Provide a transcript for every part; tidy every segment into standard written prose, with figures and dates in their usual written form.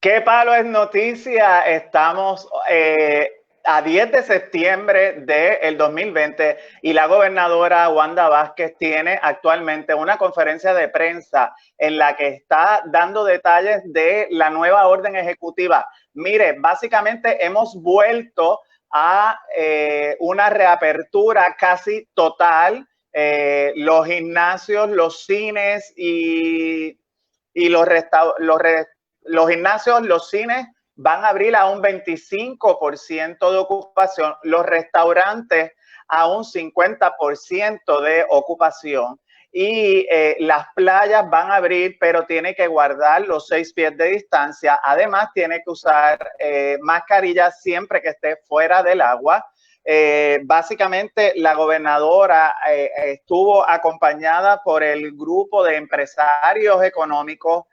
¿Qué palo es noticia? Estamos a 10 de septiembre del 2020 y la gobernadora Wanda Vázquez tiene actualmente una conferencia de prensa en la que está dando detalles de la nueva orden ejecutiva. Mire, básicamente hemos vuelto a una reapertura casi total. Los gimnasios, los cines y los gimnasios, los cines van a abrir a un 25% de ocupación, los restaurantes a un 50% de ocupación y las playas van a abrir, pero tiene que guardar los 6 pies de distancia. Además, tiene que usar mascarilla siempre que esté fuera del agua. Básicamente, la gobernadora estuvo acompañada por el grupo de empresarios económicos.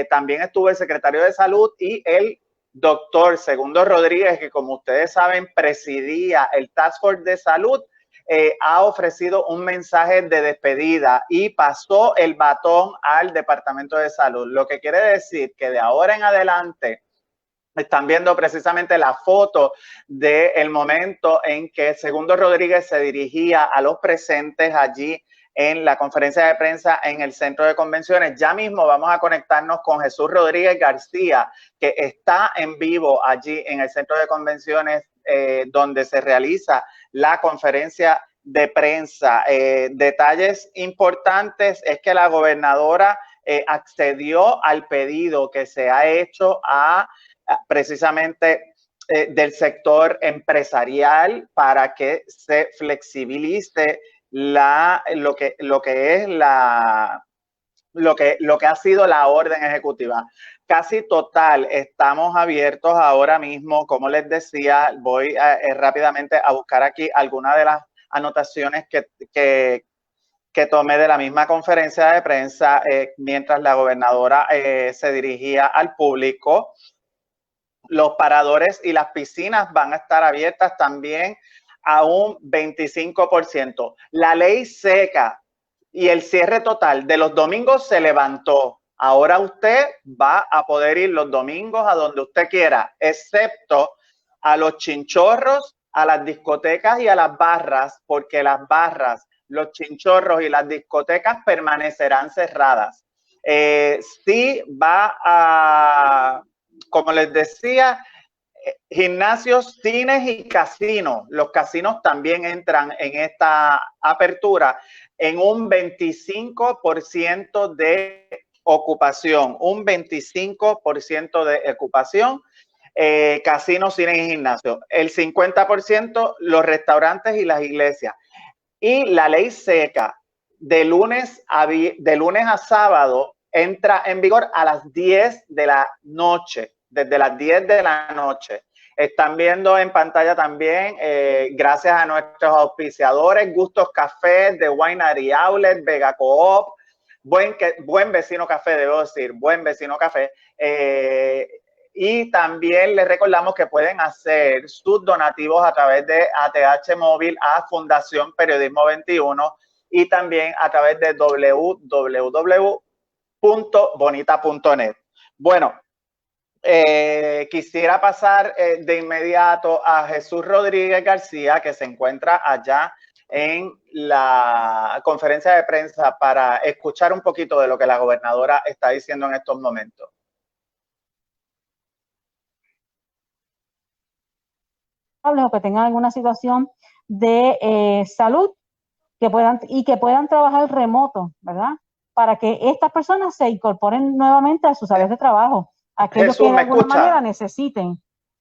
También estuvo el secretario de Salud y el doctor Segundo Rodríguez, que como ustedes saben presidía el Task Force de Salud. Ha ofrecido un mensaje de despedida y pasó el batón al Departamento de Salud, lo que quiere decir que de ahora en adelante están viendo precisamente la foto del momento en que Segundo Rodríguez se dirigía a los presentes allí en la conferencia de prensa en el centro de convenciones. Ya mismo vamos a conectarnos con Jesús Rodríguez García, que está en vivo allí en el centro de convenciones donde se realiza la conferencia de prensa. Detalles importantes es que la gobernadora accedió al pedido que se ha hecho precisamente del sector empresarial para que se flexibilice lo que ha sido la orden ejecutiva. Casi total, estamos abiertos ahora mismo. Como les decía, voy rápidamente a buscar aquí algunas de las anotaciones que tomé de la misma conferencia de prensa mientras la gobernadora se dirigía al público. Los paradores y las piscinas van a estar abiertas también a un 25%. La ley seca y el cierre total de los domingos se levantó. Ahora usted va a poder ir los domingos a donde usted quiera, excepto a los chinchorros, a las discotecas y a las barras, porque las barras, los chinchorros y las discotecas permanecerán cerradas. Sí va a, como les decía, gimnasios, cines y casinos. Los casinos también entran en esta apertura en un 25% de ocupación, un 25% de ocupación, casinos, cines y gimnasios. El 50% los restaurantes y las iglesias. Y la ley seca de lunes a sábado entra en vigor a las 10 de la noche, desde las 10 de la noche. Están viendo en pantalla también, gracias a nuestros auspiciadores, Gustos Café, The Winery Outlet, Vega Coop, Buen Vecino Café, debo decir, Buen Vecino Café. Y también les recordamos que pueden hacer sus donativos a través de ATH Móvil a Fundación Periodismo 21 y también a través de www.bonita.net. Bueno, quisiera pasar de inmediato a Jesús Rodríguez García, que se encuentra allá en la conferencia de prensa para escuchar un poquito de lo que la gobernadora está diciendo en estos momentos. O que tengan alguna situación de salud que puedan trabajar remoto, ¿verdad? Para que estas personas se incorporen nuevamente a sus áreas de trabajo. Aquellos que de alguna manera necesiten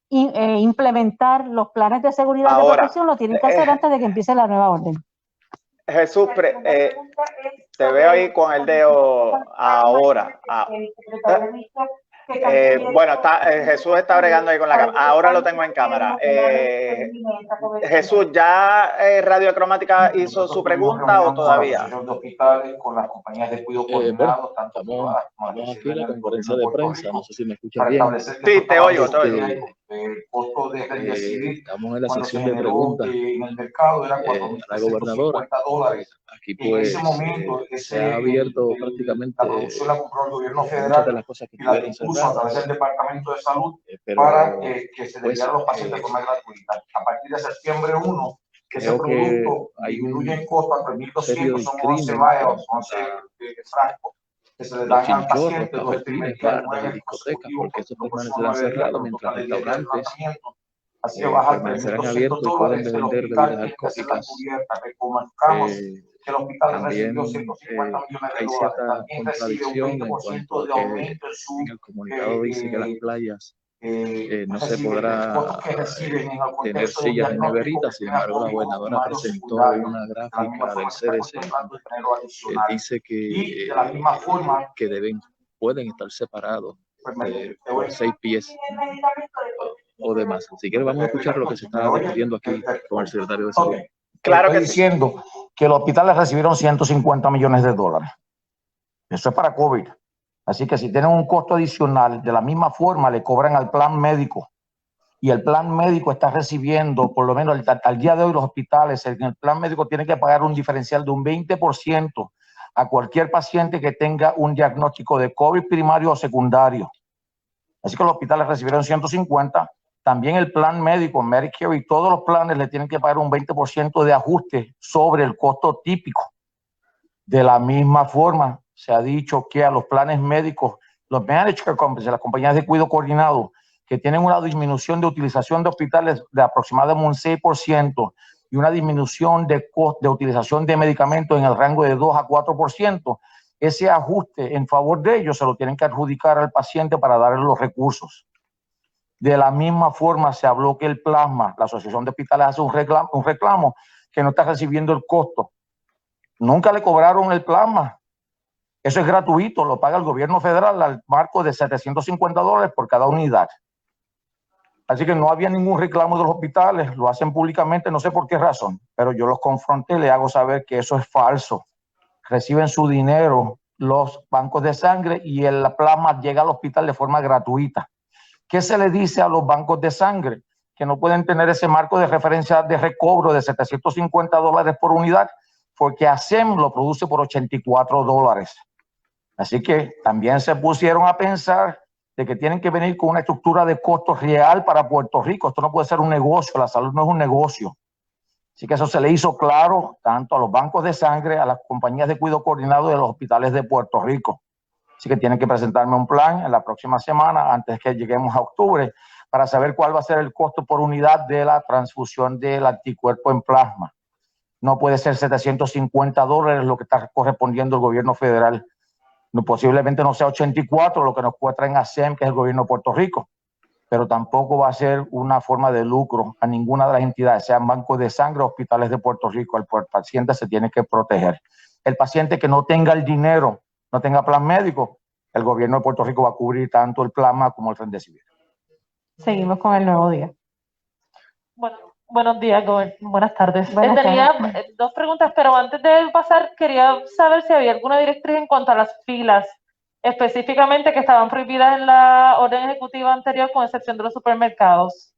implementar los planes de seguridad y de protección lo tienen que hacer antes de que empiece la nueva orden. Jesús, te veo ahí con el dedo ahora. Bueno, Jesús está bregando ahí con la cámara. Ahora lo tengo en cámara. Jesús, ¿ya Radio Cromática hizo su pregunta o todavía? Con las compañías de cuidado coordinados, tanto privadas como aquí en la conferencia de prensa, no sé si me escuchan bien. Sí, te oigo, te oigo. El costo de Remdesivir estamos en la cuando sección se de preguntas en el mercado era a la gobernadora. $4.350. Aquí En pues ese momento se ha abierto prácticamente la producción la compró el gobierno muchas de federal las cosas que y la estuvieron dispuso a través cerradas, del Departamento de Salud pero para que se pues, dieran los pacientes de forma gratuita. A partir de septiembre 1, ese creo que producto hay disminuye un en costo a serio 3.200, son 11 discrimen vials, 11 frascos que se le los dan al chinchorros, paciente durante el primer cafetines, día, barras y 9 discotecas, consecutivos, porque esos los próximos permanecerán 9 días, cerrados, con un mientras total de 10 días de restaurantes tratamiento. Así que baja permanecerán $3.200 abiertos y pueden el vender hospital bebidas tiene que hacer la alcohólicas. cubierta. Recomendamos que el hospital También recibió 150 millones de hay dólares. cierta También recibe un contradicción en 20% cuanto de a que aumento en su en el comunicado dice que las playas no se los podrá costos que reciben en el tener contexto de un sillas ni diagnóstico neveritas. Sin que tenga embargo, la código gobernadora primario presentó secundario. una De la misma gráfica del forma se está CDC contemplando dinero adicional. dice Y de la misma forma que pueden estar separados por 6 pies o demás. Si quieres, vamos a escuchar lo que se está discutiendo aquí con el secretario de Salud. Claro que diciendo que los hospitales recibieron 150 millones de dólares. Eso es para COVID. Así que si tienen un costo adicional, de la misma forma le cobran al plan médico. Y el plan médico está recibiendo, por lo menos al día de hoy, los hospitales, en el plan médico tiene que pagar un diferencial de un 20% a cualquier paciente que tenga un diagnóstico de COVID primario o secundario. Así que los hospitales recibieron 150. También el plan médico, Medicare y todos los planes le tienen que pagar un 20% de ajuste sobre el costo típico. De la misma forma, se ha dicho que a los planes médicos, los managed care companies, las compañías de cuidado coordinado, que tienen una disminución de utilización de hospitales de aproximadamente un 6% y una disminución de utilización de medicamentos en el rango de 2 a 4%, ese ajuste en favor de ellos se lo tienen que adjudicar al paciente para darle los recursos. De la misma forma se habló que el plasma, la Asociación de Hospitales hace un reclamo que no está recibiendo el costo. Nunca le cobraron el plasma. Eso es gratuito, lo paga el gobierno federal al marco de $750 por cada unidad. Así que no había ningún reclamo de los hospitales, lo hacen públicamente, no sé por qué razón, pero yo los confronté, le hago saber que eso es falso. Reciben su dinero los bancos de sangre y el plasma llega al hospital de forma gratuita. ¿Qué se le dice a los bancos de sangre? Que no pueden tener ese marco de referencia de recobro de $750 por unidad, porque ASEM lo produce por $84. Así que también se pusieron a pensar de que tienen que venir con una estructura de costos real para Puerto Rico. Esto no puede ser un negocio, la salud no es un negocio. Así que eso se le hizo claro tanto a los bancos de sangre, a las compañías de cuidado coordinado de los hospitales de Puerto Rico. Así que tienen que presentarme un plan en la próxima semana, antes que lleguemos a octubre, para saber cuál va a ser el costo por unidad de la transfusión del anticuerpo en plasma. No puede ser $750 lo que está correspondiendo el gobierno federal. No, posiblemente no sea 84 lo que nos cuesta en ASEM, que es el gobierno de Puerto Rico, pero tampoco va a ser una forma de lucro a ninguna de las entidades, sean bancos de sangre o hospitales de Puerto Rico. El paciente se tiene que proteger. El paciente que no tenga el dinero, no tenga plan médico, el gobierno de Puerto Rico va a cubrir tanto el plasma como el Remdesivir. Seguimos con el nuevo día. Bueno, buenos días, buenas tardes. Buenas Tenía tardes. dos preguntas, pero antes de pasar, quería saber si había alguna directriz en cuanto a las filas, específicamente que estaban prohibidas en la orden ejecutiva anterior, con excepción de los supermercados.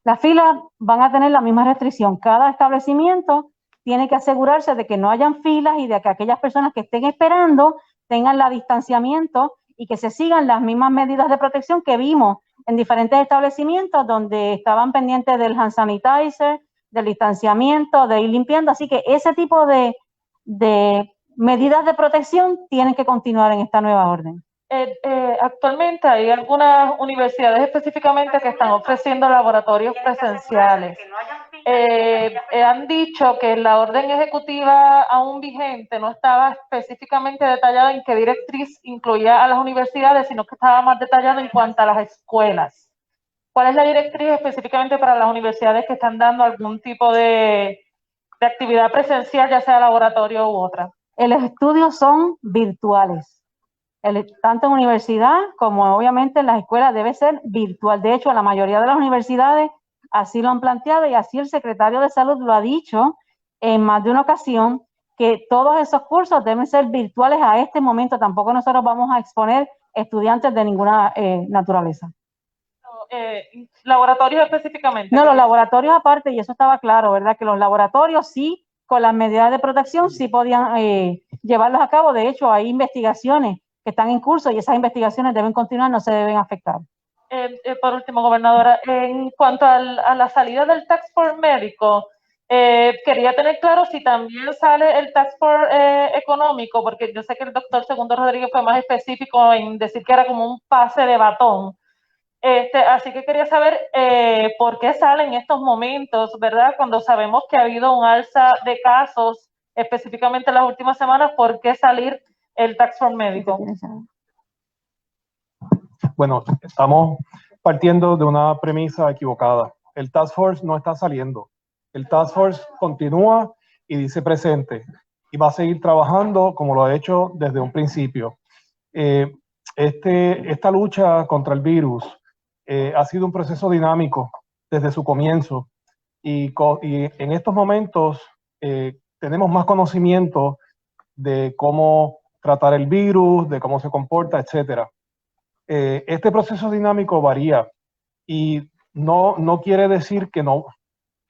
Las filas van a tener la misma restricción. Cada establecimiento tiene que asegurarse de que no hayan filas y de que aquellas personas que estén esperando tengan el distanciamiento y que se sigan las mismas medidas de protección que vimos en diferentes establecimientos donde estaban pendientes del hand sanitizer, del distanciamiento, de ir limpiando. Así que ese tipo de medidas de protección tienen que continuar en esta nueva orden. Actualmente hay algunas universidades específicamente que están ofreciendo laboratorios presenciales. Han dicho que la orden ejecutiva aún vigente no estaba específicamente detallada en qué directriz incluía a las universidades, sino que estaba más detallado en cuanto a las escuelas. ¿Cuál es la directriz específicamente para las universidades que están dando algún tipo de actividad presencial, ya sea laboratorio u otra? Los estudios son virtuales. Tanto en universidad como obviamente en las escuelas debe ser virtual. De hecho, la mayoría de las universidades así lo han planteado y así el secretario de Salud lo ha dicho en más de una ocasión, que todos esos cursos deben ser virtuales a este momento. Tampoco nosotros vamos a exponer estudiantes de ninguna naturaleza. laboratorios específicamente. No, los laboratorios aparte, y eso estaba claro, ¿verdad? Que los laboratorios sí, con las medidas de protección, sí podían llevarlos a cabo. De hecho, hay investigaciones que están en curso y esas investigaciones deben continuar, no se deben afectar. Por último, gobernadora, en cuanto a la salida del Task Force médico, quería tener claro si también sale el Task Force económico, porque yo sé que el doctor Segundo Rodríguez fue más específico en decir que era como un pase de batón. Así que quería saber por qué sale en estos momentos, ¿verdad? Cuando sabemos que ha habido un alza de casos, específicamente en las últimas semanas, ¿por qué salir el Task Force médico? Bueno, estamos partiendo de una premisa equivocada. El Task Force no está saliendo. El Task Force continúa y dice presente y va a seguir trabajando como lo ha hecho desde un principio. Esta lucha contra el virus ha sido un proceso dinámico desde su comienzo y en estos momentos tenemos más conocimiento de cómo tratar el virus, de cómo se comporta, etcétera. Este proceso dinámico varía y no quiere decir que no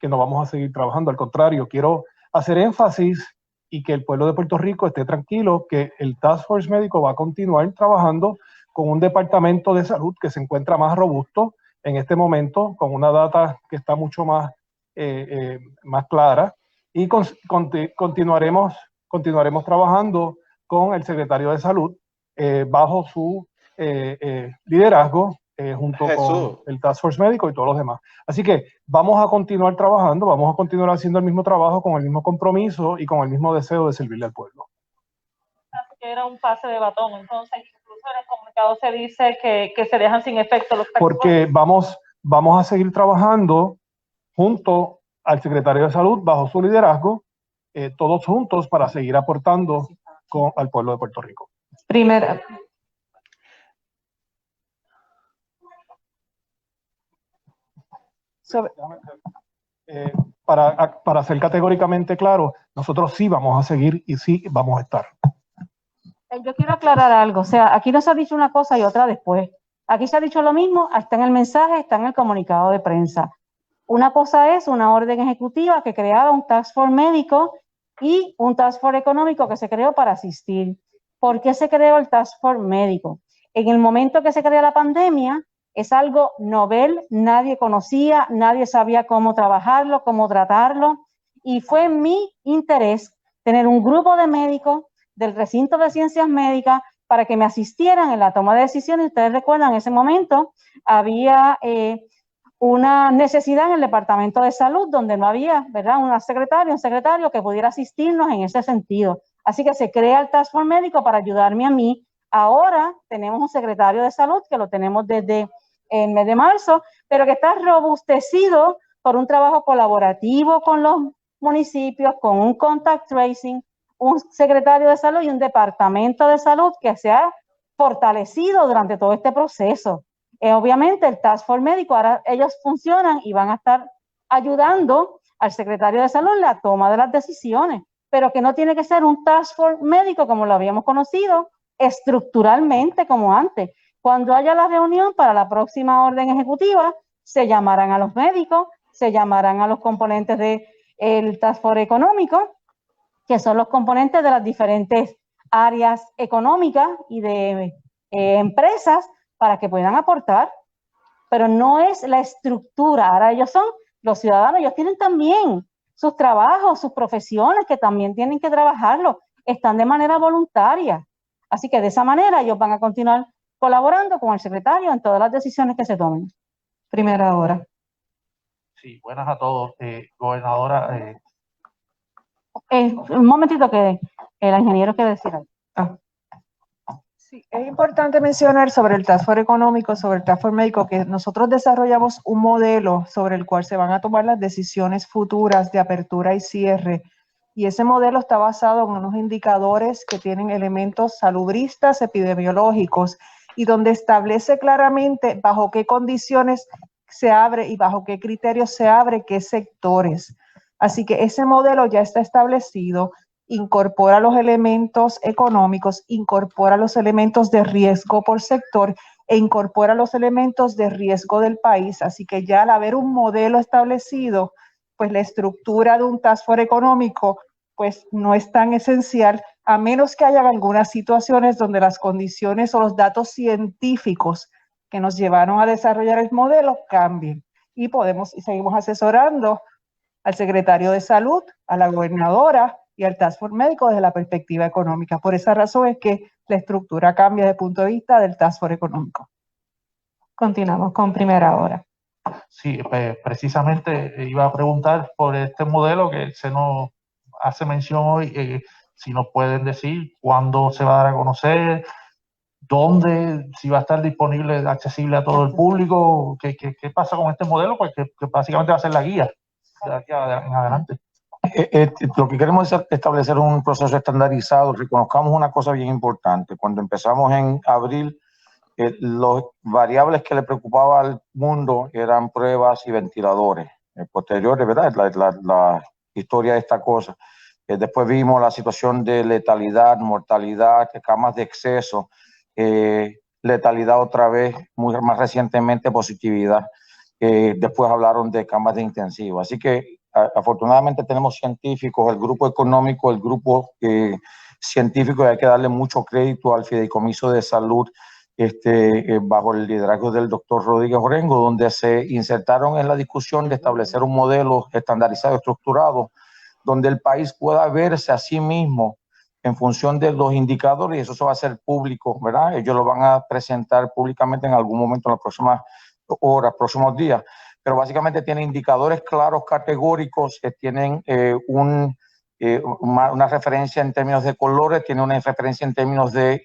vamos a seguir trabajando. Al contrario, quiero hacer énfasis y que el pueblo de Puerto Rico esté tranquilo que el Task Force médico va a continuar trabajando con un departamento de salud que se encuentra más robusto en este momento, con una data que está mucho más clara, y continuaremos trabajando con el secretario de salud bajo su liderazgo junto con el Task Force médico y todos los demás. Así que vamos a continuar trabajando, vamos a continuar haciendo el mismo trabajo con el mismo compromiso y con el mismo deseo de servirle al pueblo. Que era un pase de batón, entonces incluso en el comunicado se dice que se dejan sin efecto los Task Force. Porque vamos a seguir trabajando junto al secretario de salud bajo su liderazgo, todos juntos para seguir aportando al pueblo de Puerto Rico. Primera. Para ser categóricamente claro, nosotros sí vamos a seguir y sí vamos a estar. Yo quiero aclarar algo, o sea, aquí no se ha dicho una cosa y otra después. Aquí se ha dicho lo mismo, está en el mensaje, está en el comunicado de prensa. Una cosa es una orden ejecutiva que creaba un Task Force médico y un Task Force económico que se creó para asistir. ¿Por qué se creó el Task Force médico? En el momento que se crea la pandemia, es algo novel, nadie conocía, nadie sabía cómo trabajarlo, cómo tratarlo, y fue mi interés tener un grupo de médicos del recinto de ciencias médicas para que me asistieran en la toma de decisiones. Ustedes recuerdan, en ese momento había una necesidad en el Departamento de Salud donde no había, ¿verdad?, un secretario que pudiera asistirnos en ese sentido. Así que se crea el Task Force médico para ayudarme a mí. Ahora tenemos un secretario de salud que lo tenemos desde el mes de marzo, pero que está robustecido por un trabajo colaborativo con los municipios, con un contact tracing, un secretario de salud y un departamento de salud que se ha fortalecido durante todo este proceso. Obviamente el Task Force médico, ahora ellos funcionan y van a estar ayudando al secretario de salud en la toma de las decisiones, pero que no tiene que ser un Task Force médico como lo habíamos conocido estructuralmente como antes. Cuando haya la reunión para la próxima orden ejecutiva, se llamarán a los médicos, se llamarán a los componentes del Task Force económico, que son los componentes de las diferentes áreas económicas y de empresas para que puedan aportar, pero no es la estructura. Ahora ellos son los ciudadanos, ellos tienen también sus trabajos, sus profesiones que también tienen que trabajarlo, están de manera voluntaria. Así que de esa manera ellos van a continuar colaborando con el secretario en todas las decisiones que se tomen. Primera hora. Sí, buenas a todos. Gobernadora. Un momentito que el ingeniero quiere decir algo. Sí, es importante mencionar sobre el Task Force económico, sobre el Task Force médico, que nosotros desarrollamos un modelo sobre el cual se van a tomar las decisiones futuras de apertura y cierre. Y ese modelo está basado en unos indicadores que tienen elementos salubristas, epidemiológicos, y donde establece claramente bajo qué condiciones se abre y bajo qué criterios se abre, qué sectores. Así que ese modelo ya está establecido, incorpora los elementos económicos, incorpora los elementos de riesgo por sector e incorpora los elementos de riesgo del país. Así que ya al haber un modelo establecido, pues la estructura de un task force económico pues no es tan esencial, a menos que hayan algunas situaciones donde las condiciones o los datos científicos que nos llevaron a desarrollar el modelo cambien. Y seguimos asesorando al secretario de Salud, a la gobernadora y al Task Force médico desde la perspectiva económica. Por esa razón es que la estructura cambia desde el punto de vista del Task Force económico. Continuamos con primera hora. Sí, precisamente iba a preguntar por este modelo que se nos hace mención hoy, si nos pueden decir cuándo se va a dar a conocer, dónde, si va a estar disponible, accesible a todo el público, qué pasa con este modelo, pues que básicamente va a ser la guía de aquí en adelante. Lo que queremos es establecer un proceso estandarizado. Reconozcamos una cosa bien importante. Cuando empezamos en abril, los variables que le preocupaba al mundo eran pruebas y ventiladores. Posteriores, ¿verdad? La historia de esta cosa. Después vimos la situación de letalidad, mortalidad, camas de exceso, letalidad otra vez, más recientemente positividad. Después hablaron de camas de intensivo. Así que afortunadamente tenemos científicos, el grupo económico, el grupo científico, y hay que darle mucho crédito al Fideicomiso de Salud, bajo el liderazgo del doctor Rodríguez Orengo, donde se insertaron en la discusión de establecer un modelo estandarizado, estructurado, donde el país pueda verse a sí mismo en función de los indicadores, y eso se va a hacer público, ¿verdad? Ellos lo van a presentar públicamente en algún momento en las próximas horas, próximos días, pero básicamente tiene indicadores claros, categóricos, que tienen una referencia en términos de colores, tiene una referencia en términos de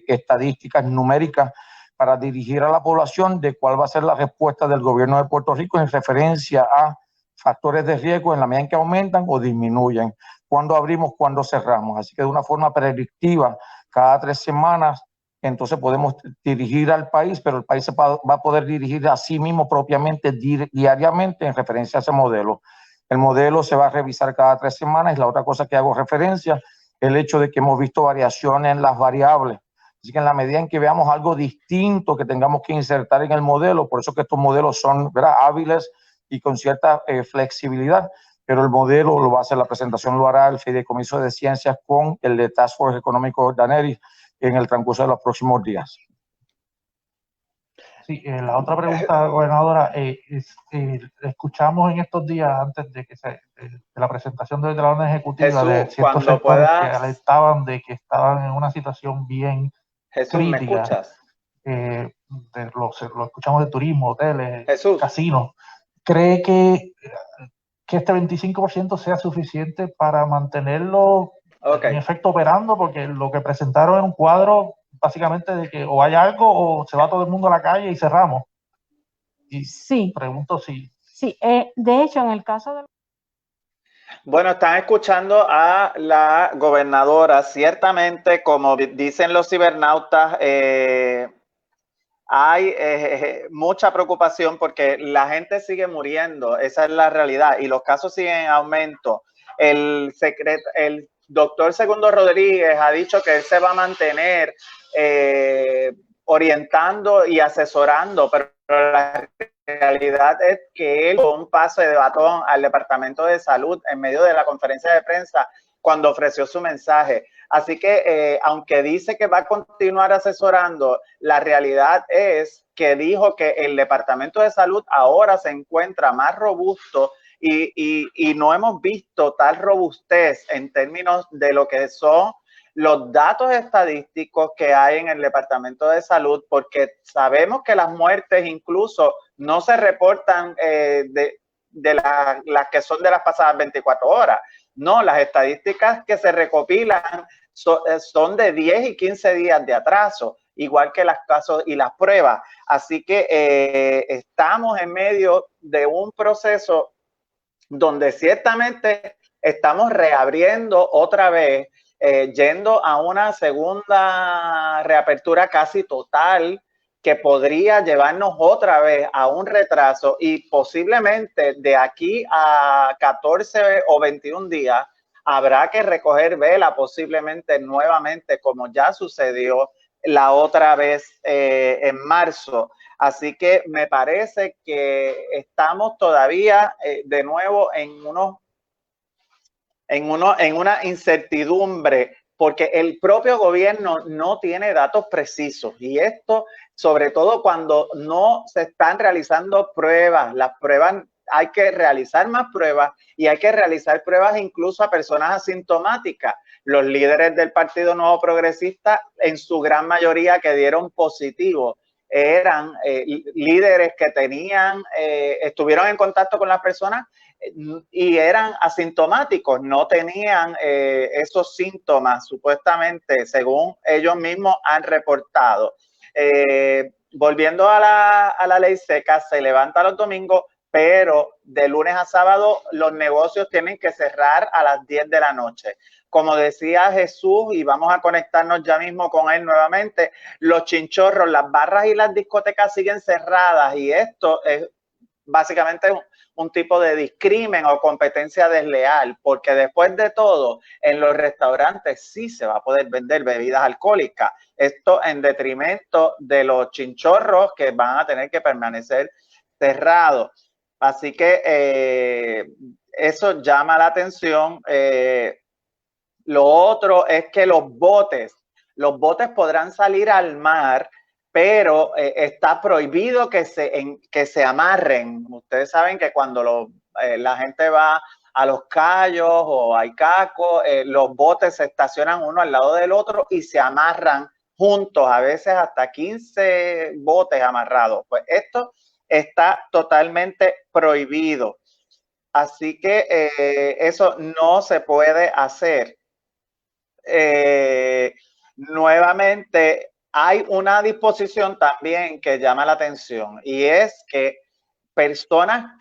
estadísticas numéricas para dirigir a la población de cuál va a ser la respuesta del gobierno de Puerto Rico en referencia a factores de riesgo en la medida en que aumentan o disminuyen, cuándo abrimos, cuándo cerramos. Así que de una forma predictiva, cada 3 semanas, entonces podemos dirigir al país, pero el país se va a poder dirigir a sí mismo propiamente diariamente en referencia a ese modelo. El modelo se va a revisar cada 3 semanas, y la otra cosa que hago referencia, el hecho de que hemos visto variaciones en las variables. Así que en la medida en que veamos algo distinto que tengamos que insertar en el modelo, por eso que estos modelos son, ¿verdad?, hábiles y con cierta flexibilidad, pero el modelo lo va a hacer, la presentación lo hará el Fideicomiso de Ciencias con el de Task Force Económico Daneris en el transcurso de los próximos días. Sí, la otra pregunta, gobernadora, escuchamos en estos días, antes de que de la presentación de la orden ejecutiva, Jesús, de ciertos sectores que alertaban de que estaban en una situación bien Jesús, crítica. ¿me escuchas? Lo escuchamos de turismo, hoteles, Jesús, casinos. ¿Cree que este 25% sea suficiente para mantenerlo en efecto operando? Porque lo que presentaron es un cuadro básicamente de que o hay algo o se va todo el mundo a la calle y cerramos. Y sí. Pregunto si... Sí, de hecho, en el caso de... Bueno, están escuchando a la gobernadora. Ciertamente, como dicen los cibernautas, hay mucha preocupación porque la gente sigue muriendo. Esa es la realidad y los casos siguen en aumento. El doctor Segundo Rodríguez ha dicho que él se va a mantener orientando y asesorando, pero la realidad es que él dio un paso de batón al Departamento de Salud en medio de la conferencia de prensa cuando ofreció su mensaje. Así que aunque dice que va a continuar asesorando, la realidad es que dijo que el Departamento de Salud ahora se encuentra más robusto y no hemos visto tal robustez en términos de lo que son los datos estadísticos que hay en el Departamento de Salud, porque sabemos que las muertes incluso no se reportan de las que son de las pasadas 24 horas. No, las estadísticas que se recopilan son de 10 y 15 días de atraso, igual que los casos y las pruebas. Así que estamos en medio de un proceso donde ciertamente estamos reabriendo otra vez, yendo a una segunda reapertura casi total que podría llevarnos otra vez a un retraso y posiblemente de aquí a 14 o 21 días habrá que recoger vela posiblemente nuevamente como ya sucedió la otra vez en marzo. Así que me parece que estamos todavía de nuevo en una incertidumbre, porque el propio gobierno no tiene datos precisos, y esto sobre todo cuando no se están realizando pruebas. Las pruebas, hay que realizar más pruebas, y hay que realizar pruebas incluso a personas asintomáticas. Los líderes del Partido Nuevo Progresista, en su gran mayoría que dieron positivo, eran líderes que estuvieron en contacto con las personas y eran asintomáticos, no tenían esos síntomas, supuestamente, según ellos mismos han reportado. Volviendo a la ley seca, se levanta los domingos, pero de lunes a sábado los negocios tienen que cerrar a las 10 de la noche. Como decía Jesús, y vamos a conectarnos ya mismo con él nuevamente, los chinchorros, las barras y las discotecas siguen cerradas, y esto es básicamente un tipo de discrimen o competencia desleal, porque después de todo, en los restaurantes sí se va a poder vender bebidas alcohólicas. Esto en detrimento de los chinchorros, que van a tener que permanecer cerrados. Así que eso llama la atención. Lo otro es que los botes podrán salir al mar, pero está prohibido que se amarren. Ustedes saben que cuando la gente va a Los Cayos o a Icaco, los botes se estacionan uno al lado del otro y se amarran juntos, a veces hasta 15 botes amarrados. Pues esto está totalmente prohibido. Así que eso no se puede hacer. Nuevamente, hay una disposición también que llama la atención, y es que personas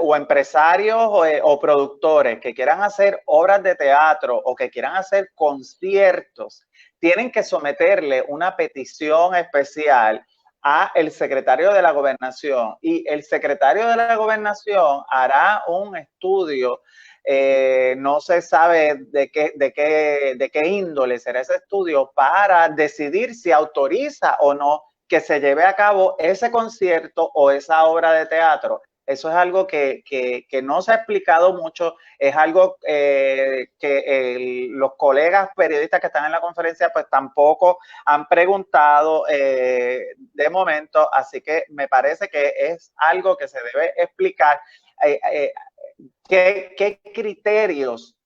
o empresarios o productores que quieran hacer obras de teatro o que quieran hacer conciertos tienen que someterle una petición especial a el secretario de la Gobernación, y el secretario de la Gobernación hará un estudio. No se sabe de qué índole será ese estudio, para decidir si autoriza o no que se lleve a cabo ese concierto o esa obra de teatro. Eso es algo que no se ha explicado mucho, es algo que los colegas periodistas que están en la conferencia pues tampoco han preguntado de momento, así que me parece que es algo que se debe explicar. ¿Qué criterios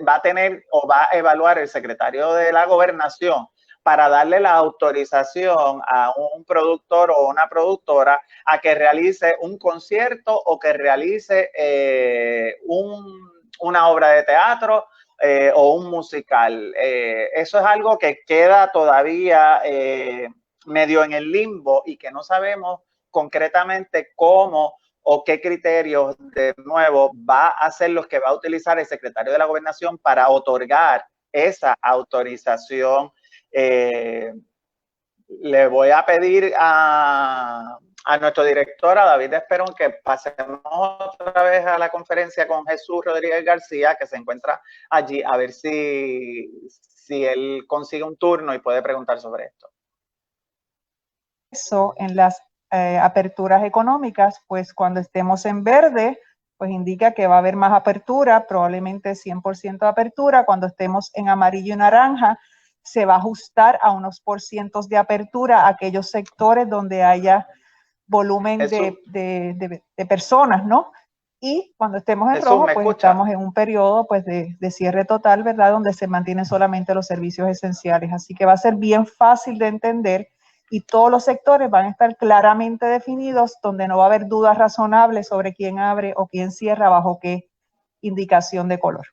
va a tener o va a evaluar el secretario de la Gobernación para darle la autorización a un productor o una productora a que realice un concierto o que realice una obra de teatro o un musical? Eso es algo que queda todavía medio en el limbo, y que no sabemos concretamente cómo o qué criterios de nuevo va a ser los que va a utilizar el secretario de la Gobernación para otorgar esa autorización. Le voy a pedir a nuestro director, a David Esperón, que pasemos otra vez a la conferencia con Jesús Rodríguez García, que se encuentra allí, a ver si él consigue un turno y puede preguntar sobre esto. Eso en las aperturas económicas, pues cuando estemos en verde, pues indica que va a haber más apertura, probablemente 100% de apertura. Cuando estemos en amarillo y naranja, se va a ajustar a unos % de apertura a aquellos sectores donde haya volumen de personas, ¿no? Y cuando estemos en rojo, pues estamos en un periodo pues de cierre total, ¿verdad? Donde se mantienen solamente los servicios esenciales. Así que va a ser bien fácil de entender, y todos los sectores van a estar claramente definidos, donde no va a haber dudas razonables sobre quién abre o quién cierra bajo qué indicación de color.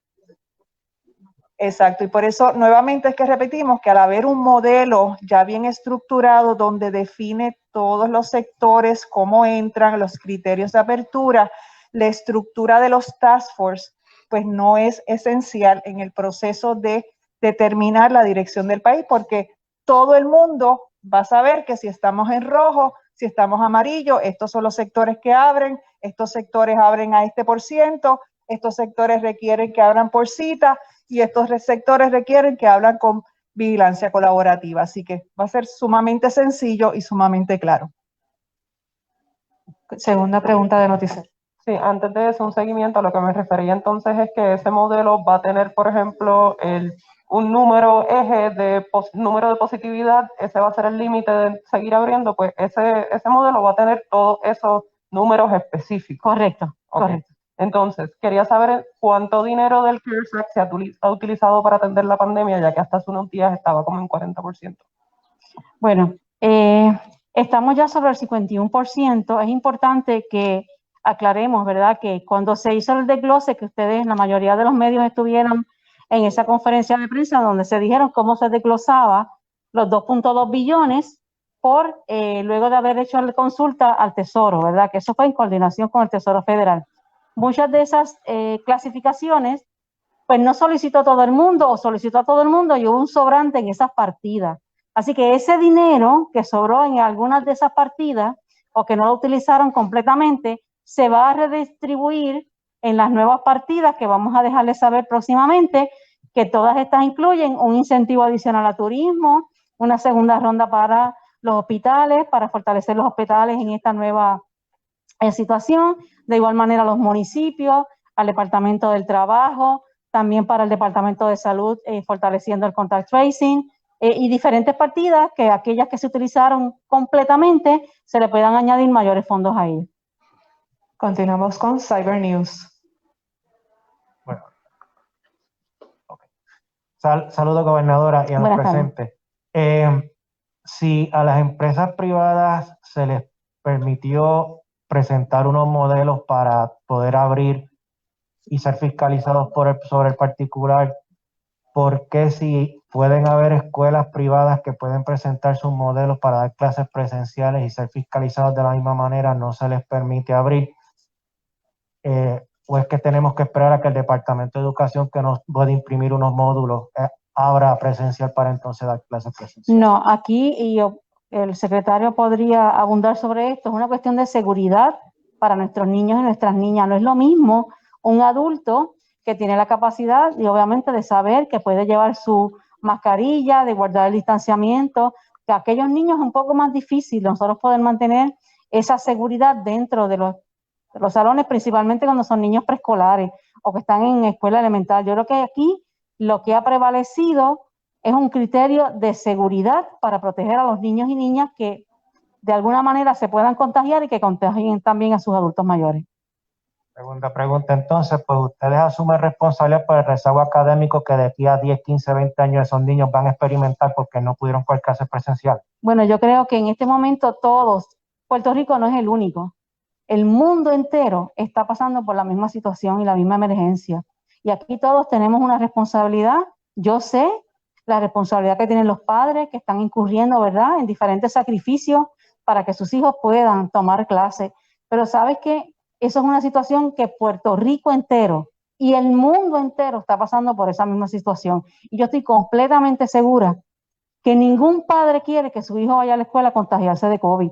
Exacto, y por eso nuevamente es que repetimos que al haber un modelo ya bien estructurado donde define todos los sectores, cómo entran, los criterios de apertura, la estructura de los task force, pues no es esencial en el proceso de determinar la dirección del país, porque todo el mundo va a saber que si estamos en rojo, si estamos amarillo, estos son los sectores que abren, estos sectores abren a este %, estos sectores requieren que abran por cita, y estos sectores requieren que abran con vigilancia colaborativa. Así que va a ser sumamente sencillo y sumamente claro. Segunda pregunta de noticiero. Sí, antes de eso, un seguimiento a lo que me refería entonces es que ese modelo va a tener, por ejemplo, un número eje de número de positividad, ese va a ser el límite de seguir abriendo, pues ese modelo va a tener todos esos números específicos. Correcto, Okay. correcto. Entonces, quería saber cuánto dinero del CARES Act se ha utilizado para atender la pandemia, ya que hasta hace unos días estaba como en 40%. Bueno, estamos ya sobre el 51%. Es importante que aclaremos, ¿verdad?, que cuando se hizo el desglose, que ustedes, la mayoría de los medios estuvieron en esa conferencia de prensa donde se dijeron cómo se desglosaba los 2.2 billones por, luego de haber hecho la consulta al Tesoro, ¿verdad?, que eso fue en coordinación con el Tesoro Federal. Muchas de esas clasificaciones, pues no solicitó todo el mundo o solicitó a todo el mundo y hubo un sobrante en esas partidas. Así que ese dinero que sobró en algunas de esas partidas o que no lo utilizaron completamente, se va a redistribuir en las nuevas partidas que vamos a dejarles saber próximamente, que todas estas incluyen un incentivo adicional a turismo, una segunda ronda para los hospitales, para fortalecer los hospitales en esta nueva situación, de igual manera los municipios, al Departamento del Trabajo, también para el Departamento de Salud, fortaleciendo el contact tracing, y diferentes partidas que aquellas que se utilizaron completamente se le puedan añadir mayores fondos a ellos. Continuamos con Cyber News. Bueno. Okay. Saludos, gobernadora, y a los presentes. Si a las empresas privadas se les permitió presentar unos modelos para poder abrir y ser fiscalizados sobre el particular, ¿por qué si pueden haber escuelas privadas que pueden presentar sus modelos para dar clases presenciales y ser fiscalizados de la misma manera, no se les permite abrir? ¿O es que tenemos que esperar a que el Departamento de Educación, que nos puede imprimir unos módulos, abra presencial para entonces dar clases presenciales? No, aquí el secretario podría abundar sobre esto. Es una cuestión de seguridad para nuestros niños y nuestras niñas. No es lo mismo un adulto que tiene la capacidad y obviamente de saber que puede llevar su mascarilla, de guardar el distanciamiento, que aquellos niños es un poco más difícil nosotros poder mantener esa seguridad dentro de los salones, principalmente cuando son niños preescolares o que están en escuela elemental. Yo creo que aquí lo que ha prevalecido es un criterio de seguridad para proteger a los niños y niñas que de alguna manera se puedan contagiar y que contagien también a sus adultos mayores. Segunda pregunta, entonces, pues ustedes asumen responsabilidad por el rezago académico que de aquí a 10, 15, 20 años esos niños van a experimentar porque no pudieron coger clases presenciales. Bueno, yo creo que en este momento todos, Puerto Rico no es el único, el mundo entero está pasando por la misma situación y la misma emergencia. Y aquí todos tenemos una responsabilidad. Yo sé la responsabilidad que tienen los padres que están incurriendo, ¿verdad?, en diferentes sacrificios para que sus hijos puedan tomar clases. Pero ¿sabes qué? Eso es una situación que Puerto Rico entero y el mundo entero está pasando por esa misma situación. Y yo estoy completamente segura que ningún padre quiere que su hijo vaya a la escuela a contagiarse de COVID.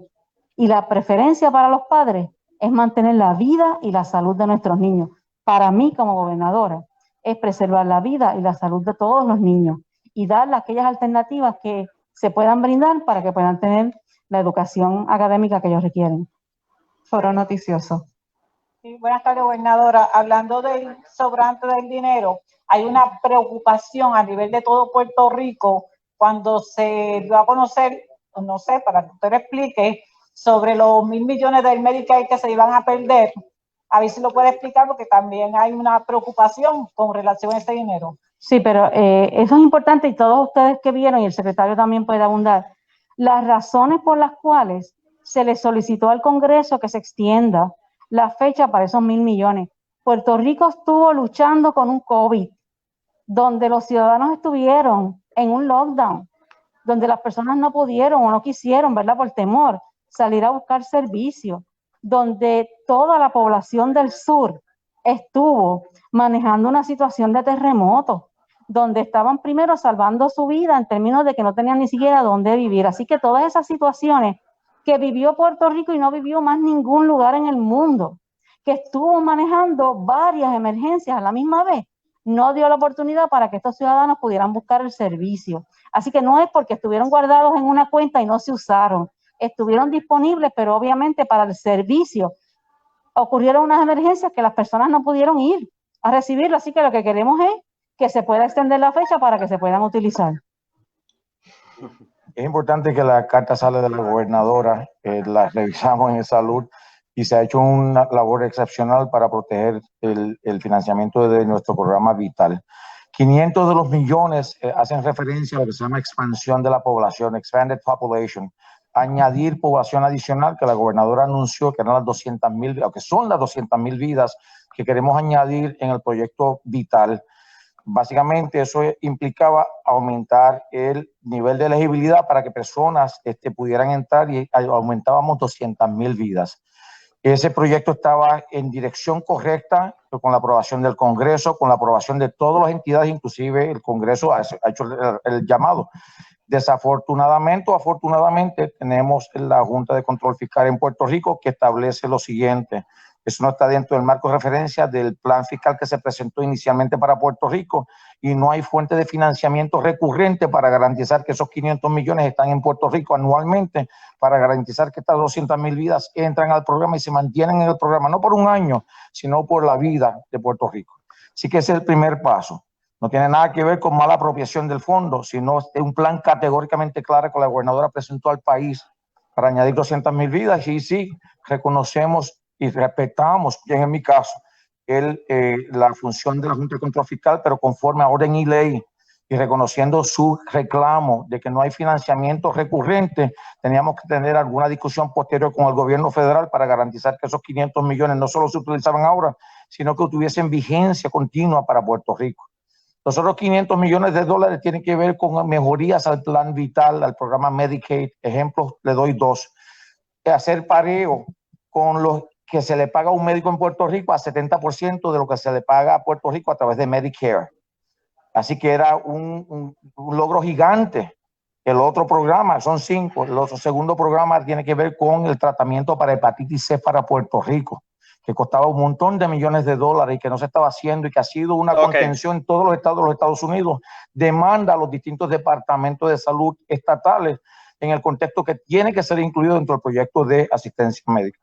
Y la preferencia para los padres es mantener la vida y la salud de nuestros niños. Para mí, como gobernadora, es preservar la vida y la salud de todos los niños y darle aquellas alternativas que se puedan brindar para que puedan tener la educación académica que ellos requieren. Foro noticioso. Sí, buenas tardes, gobernadora. Hablando del sobrante del dinero, hay una preocupación a nivel de todo Puerto Rico cuando se dio a conocer, no sé, para que usted lo explique, sobre los 1.000 millones del Medicaid que se iban a perder. A ver si lo puede explicar, porque también hay una preocupación con relación a ese dinero. Sí, pero eso es importante y todos ustedes que vieron, y el secretario también puede abundar, las razones por las cuales se le solicitó al Congreso que se extienda la fecha para esos 1.000 millones. Puerto Rico estuvo luchando con un COVID, donde los ciudadanos estuvieron en un lockdown, donde las personas no pudieron o no quisieron, ¿verdad?, por temor, salir a buscar servicios, donde toda la población del sur estuvo manejando una situación de terremoto, donde estaban primero salvando su vida en términos de que no tenían ni siquiera dónde vivir. Así que todas esas situaciones que vivió Puerto Rico y no vivió más ningún lugar en el mundo, que estuvo manejando varias emergencias a la misma vez, no dio la oportunidad para que estos ciudadanos pudieran buscar el servicio. Así que no es porque estuvieron guardados en una cuenta y no se usaron, estuvieron disponibles, pero obviamente para el servicio ocurrieron unas emergencias que las personas no pudieron ir a recibirlo, así que lo que queremos es que se pueda extender la fecha para que se puedan utilizar. Es importante que la carta sale de la gobernadora, la revisamos en salud y se ha hecho una labor excepcional para proteger el financiamiento de nuestro programa vital. 500 de los millones hacen referencia a lo que se llama expansión de la población, expanded population, añadir población adicional que la gobernadora anunció que eran las 200,000, o que son las 200,000 vidas que queremos añadir en el proyecto vital. Básicamente eso implicaba aumentar el nivel de elegibilidad para que personas pudieran entrar y aumentábamos 200,000 vidas. Ese proyecto estaba en dirección correcta con la aprobación del Congreso, con la aprobación de todas las entidades, inclusive el Congreso ha hecho el llamado. Desafortunadamente o afortunadamente tenemos la Junta de Control Fiscal en Puerto Rico que establece lo siguiente. Eso no está dentro del marco de referencia del plan fiscal que se presentó inicialmente para Puerto Rico y no hay fuente de financiamiento recurrente para garantizar que esos 500 millones están en Puerto Rico anualmente, para garantizar que estas 200,000 vidas entran al programa y se mantienen en el programa, no por un año, sino por la vida de Puerto Rico. Así que ese es el primer paso. No tiene nada que ver con mala apropiación del fondo, sino es un plan categóricamente claro que la gobernadora presentó al país para añadir 200,000 vidas y sí, reconocemos y respetamos, en mi caso, la función de la Junta de Control Fiscal, pero conforme a orden y ley y reconociendo su reclamo de que no hay financiamiento recurrente, teníamos que tener alguna discusión posterior con el gobierno federal para garantizar que esos 500 millones no solo se utilizaban ahora, sino que tuviesen vigencia continua para Puerto Rico. Los otros 500 millones de dólares tienen que ver con mejorías al plan vital, al programa Medicaid. Ejemplos, le doy dos. Hacer pareo con los que se le paga a un médico en Puerto Rico a 70% de lo que se le paga a Puerto Rico a través de Medicare. Así que era un logro gigante. El otro programa, son 5, el otro segundo programa tiene que ver con el tratamiento para hepatitis C para Puerto Rico, que costaba un montón de millones de dólares y que no se estaba haciendo y que ha sido una contención en todos los estados de los Estados Unidos. Demanda a los distintos departamentos de salud estatales en el contexto que tiene que ser incluido dentro del proyecto de asistencia médica.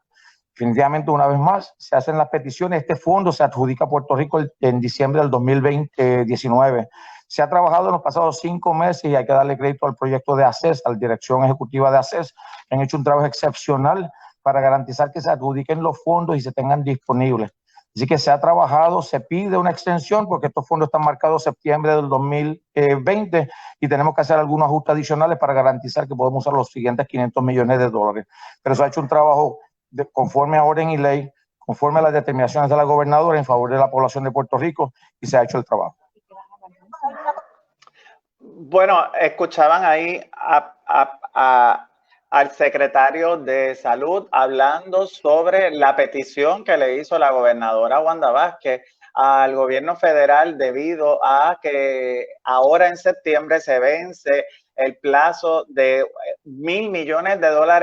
Definitivamente, una vez más, se hacen las peticiones. Este fondo se adjudica a Puerto Rico en diciembre del 2019. Se ha trabajado en los pasados 5 meses y hay que darle crédito al proyecto de ACES, a la dirección ejecutiva de ACES. Han hecho un trabajo excepcional para garantizar que se adjudiquen los fondos y se tengan disponibles. Así que se ha trabajado, se pide una extensión porque estos fondos están marcados septiembre del 2020 y tenemos que hacer algunos ajustes adicionales para garantizar que podemos usar los siguientes 500 millones de dólares. Pero se ha hecho un trabajo conforme a orden y ley, conforme a las determinaciones de la gobernadora en favor de la población de Puerto Rico y se ha hecho el trabajo. Bueno, escuchaban ahí al secretario de Salud hablando sobre la petición que le hizo la gobernadora Wanda Vázquez al gobierno federal debido a que ahora en septiembre se vence el plazo de $1,000 millones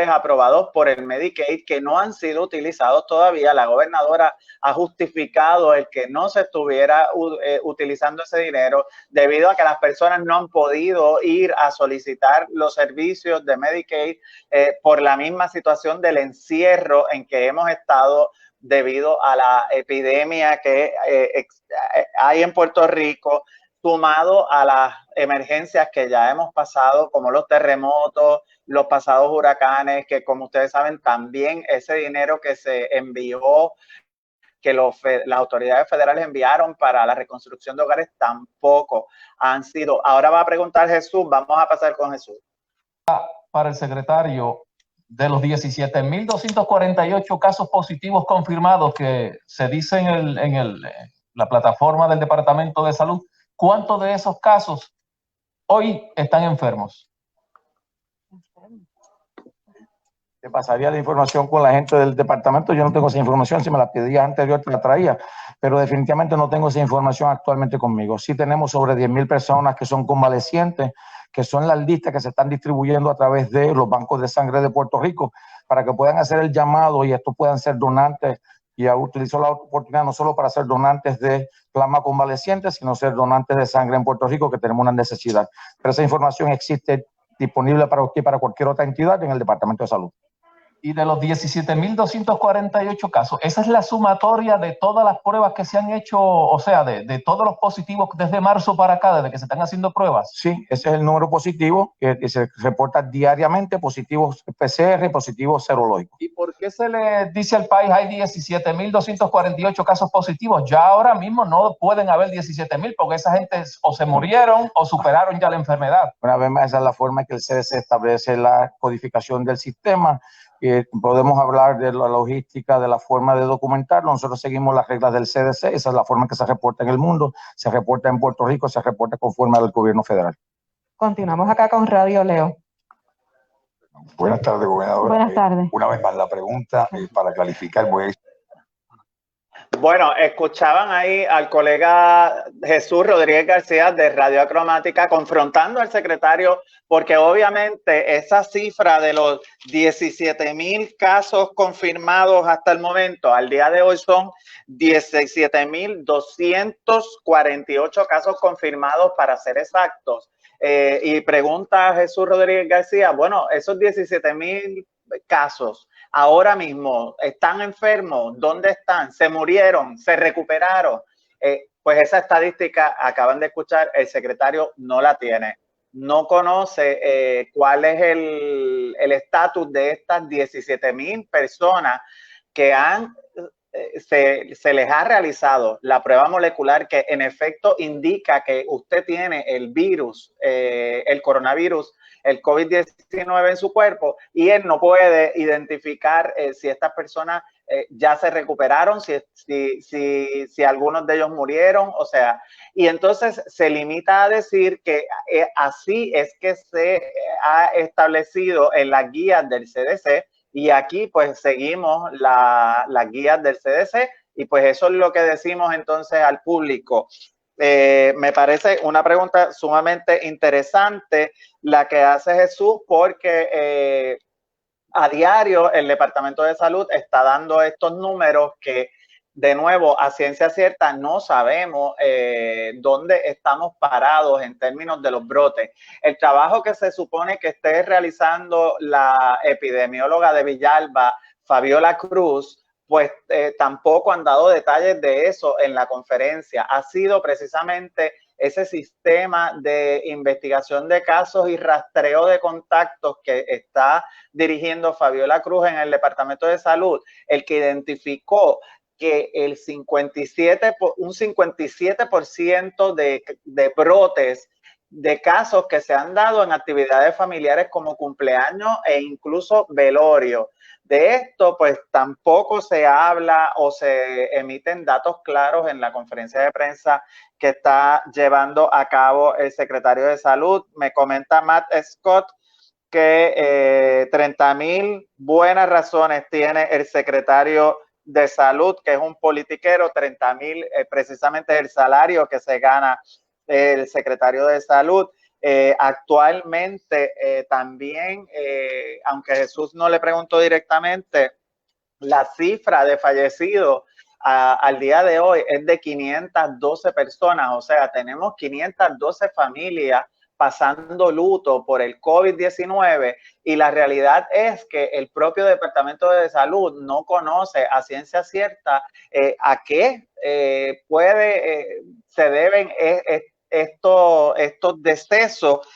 aprobados por el Medicaid que no han sido utilizados todavía. La gobernadora ha justificado el que no se estuviera utilizando ese dinero debido a que las personas no han podido ir a solicitar los servicios de Medicaid por la misma situación del encierro en que hemos estado debido a la epidemia que hay en Puerto Rico, sumado a las emergencias que ya hemos pasado, como los terremotos, los pasados huracanes, que como ustedes saben, también ese dinero que se envió, que las autoridades federales enviaron para la reconstrucción de hogares, tampoco han sido. Ahora va a preguntar Jesús, vamos a pasar con Jesús. Para el secretario, de los 17,248 casos positivos confirmados que se dice en la plataforma del Departamento de Salud, ¿cuántos de esos casos hoy están enfermos? Te pasaría la información con la gente del departamento. Yo no tengo esa información. Si me la pedías anterior, te la traía. Pero definitivamente no tengo esa información actualmente conmigo. Sí tenemos sobre 10,000 personas que son convalecientes, que son las listas que se están distribuyendo a través de los bancos de sangre de Puerto Rico para que puedan hacer el llamado y estos puedan ser donantes y utilizó la oportunidad no solo para ser donantes de plasma convaleciente, sino ser donantes de sangre en Puerto Rico, que tenemos una necesidad. Pero esa información existe disponible para usted y para cualquier otra entidad en el Departamento de Salud. Y de los 17.248 casos, esa es la sumatoria de todas las pruebas que se han hecho, o sea, de todos los positivos desde marzo para acá, desde que se están haciendo pruebas. Sí, ese es el número positivo que se reporta diariamente, positivos PCR, positivos serológicos. ¿Y por qué se le dice al país hay 17.248 casos positivos? Ya ahora mismo no pueden haber 17.000 porque esa gente o se murieron o superaron ya la enfermedad. Una vez más, esa es la forma en que el CDC establece la codificación del sistema. Podemos hablar de la logística, de la forma de documentarlo. Nosotros seguimos las reglas del CDC. Esa es la forma en que se reporta en el mundo, se reporta en Puerto Rico, se reporta conforme al gobierno federal. Continuamos acá con Radio Leo. Buenas tardes, gobernadora. Buenas tardes. Una vez más la pregunta, para clarificar, Bueno, escuchaban ahí al colega Jesús Rodríguez García de Radio Acromática confrontando al secretario, porque obviamente esa cifra de los 17.000 casos confirmados hasta el momento, al día de hoy son 17.248 casos confirmados para ser exactos. Y pregunta a Jesús Rodríguez García, bueno, esos 17.000 casos ahora mismo están enfermos, ¿dónde están? ¿Se murieron? ¿Se recuperaron? Pues esa estadística, acaban de escuchar, el secretario no la tiene. No conoce cuál es el estatus de estas 17.000 personas que se les ha realizado la prueba molecular que en efecto indica que usted tiene el virus, el coronavirus, el COVID-19 en su cuerpo, y él no puede identificar si estas personas ya se recuperaron, si algunos de ellos murieron, o sea, y entonces se limita a decir que así es que se ha establecido en las guías del CDC, y aquí pues seguimos las guías del CDC, y pues eso es lo que decimos entonces al público. Me parece una pregunta sumamente interesante la que hace Jesús, porque a diario el Departamento de Salud está dando estos números que, de nuevo, a ciencia cierta no sabemos dónde estamos parados en términos de los brotes. El trabajo que se supone que esté realizando la epidemióloga de Villalba, Fabiola Cruz, pues tampoco han dado detalles de eso en la conferencia. Ha sido precisamente ese sistema de investigación de casos y rastreo de contactos que está dirigiendo Fabiola Cruz en el Departamento de Salud, el que identificó que un 57% de brotes de casos que se han dado en actividades familiares como cumpleaños e incluso velorio. De esto, pues tampoco se habla o se emiten datos claros en la conferencia de prensa que está llevando a cabo el secretario de Salud. Me comenta Matt Scott que 30,000 buenas razones tiene el secretario de Salud, que es un politiquero. 30,000 precisamente es el salario que se gana el secretario de Salud. Actualmente también, aunque Jesús no le preguntó directamente, la cifra de fallecidos al día de hoy es de 512 personas, o sea, tenemos 512 familias pasando luto por el COVID-19, y la realidad es que el propio Departamento de Salud no conoce a ciencia cierta a qué se deben estos decesos,